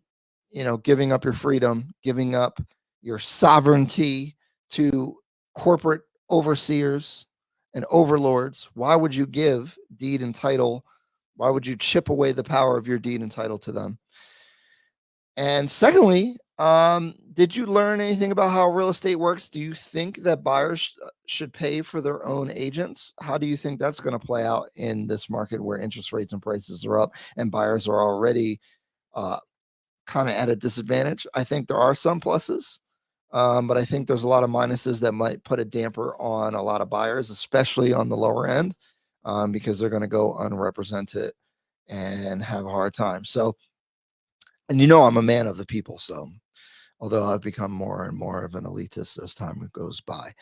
giving up your freedom, giving up your sovereignty to corporate overseers and overlords. Why would you give deed and title? Why would you chip away the power of your deed and title to them? And secondly, did you learn anything about how real estate works? Do you think that buyers should pay for their own agents? How do you think that's going to play out in this market where interest rates and prices are up and buyers are already kind of at a disadvantage? I think there are some pluses, but I think there's a lot of minuses that might put a damper on a lot of buyers, especially on the lower end, because they're going to go unrepresented and have a hard time. So, and I'm a man of the people, so although I've become more and more of an elitist as time goes by.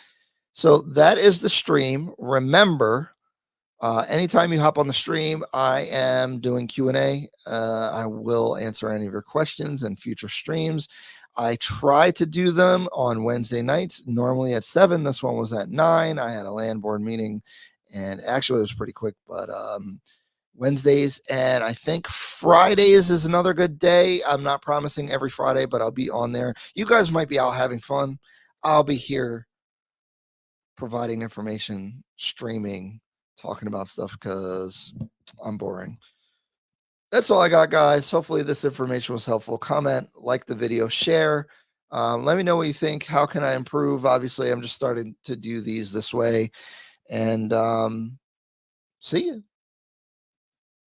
So that is the stream. Remember, anytime you hop on the stream, I am doing Q&A. I will answer any of your questions in future streams. I try to do them on Wednesday nights, normally at 7. This one was at 9. I had a land board meeting, and actually it was pretty quick, but Wednesdays, and I think Fridays is another good day. I'm not promising every Friday, but I'll be on there. You guys might be out having fun. I'll be here providing information, streaming, talking about stuff because I'm boring. That's all I got, guys. Hopefully this information was helpful. Comment, like the video, share. Let me know what you think. How can I improve? Obviously, I'm just starting to do these this way. And see you.